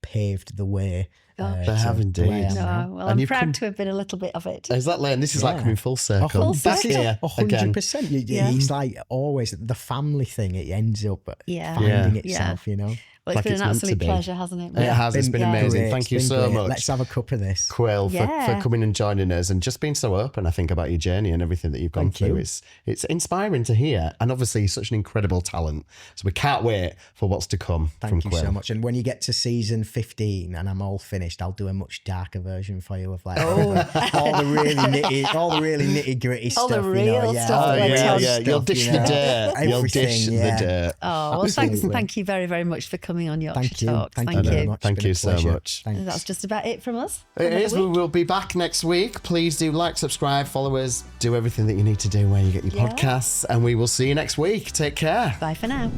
paved the way.
They have indeed.
No, well, I'm proud to have been a little bit of it.
Exactly, and this is like coming full circle.
Full
Back
circle.
here again.
100%. It's like always the family thing. It ends up
Yeah.
finding
Yeah.
itself, you know.
Well, it's
Like
been
it's
an
meant to
absolute
be.
pleasure, hasn't it?
It has. It's been amazing.
Great.
Thank you
It's been
so
great.
much.
Let's have a cup of this.
Kuill,
Yeah.
for coming and joining us and just being so open, I think, about your journey and everything that you've gone
Thank
through.
you.
It's inspiring to hear, and obviously such an incredible talent. So we can't wait for what's to come from
Thank you
Kuill.
so much. And when you get to season 15 and I'm all finished, I'll do a much darker version for you of like all the really nitty gritty stuff.
All the
you know,
real
yeah,
stuff,
all the
like
real
Todd.
stuff,
You'll dish
you
the
know.
dirt. You'll
Everything,
dish
yeah.
the dirt.
Oh, well,
Absolutely.
thank you very, very much for coming on Yorkshire
Thank you.
Talks.
Thank you
Thank
very
you.
much. It's
Thank
been a
you so
pleasure.
much.
Thanks.
And that's just about it from us.
It is.
Another
We
week.
will be back next week. Please do like, subscribe, follow us, do everything that you need to do where you get your
Yeah.
podcasts, and we will see you next week. Take care.
Bye for now.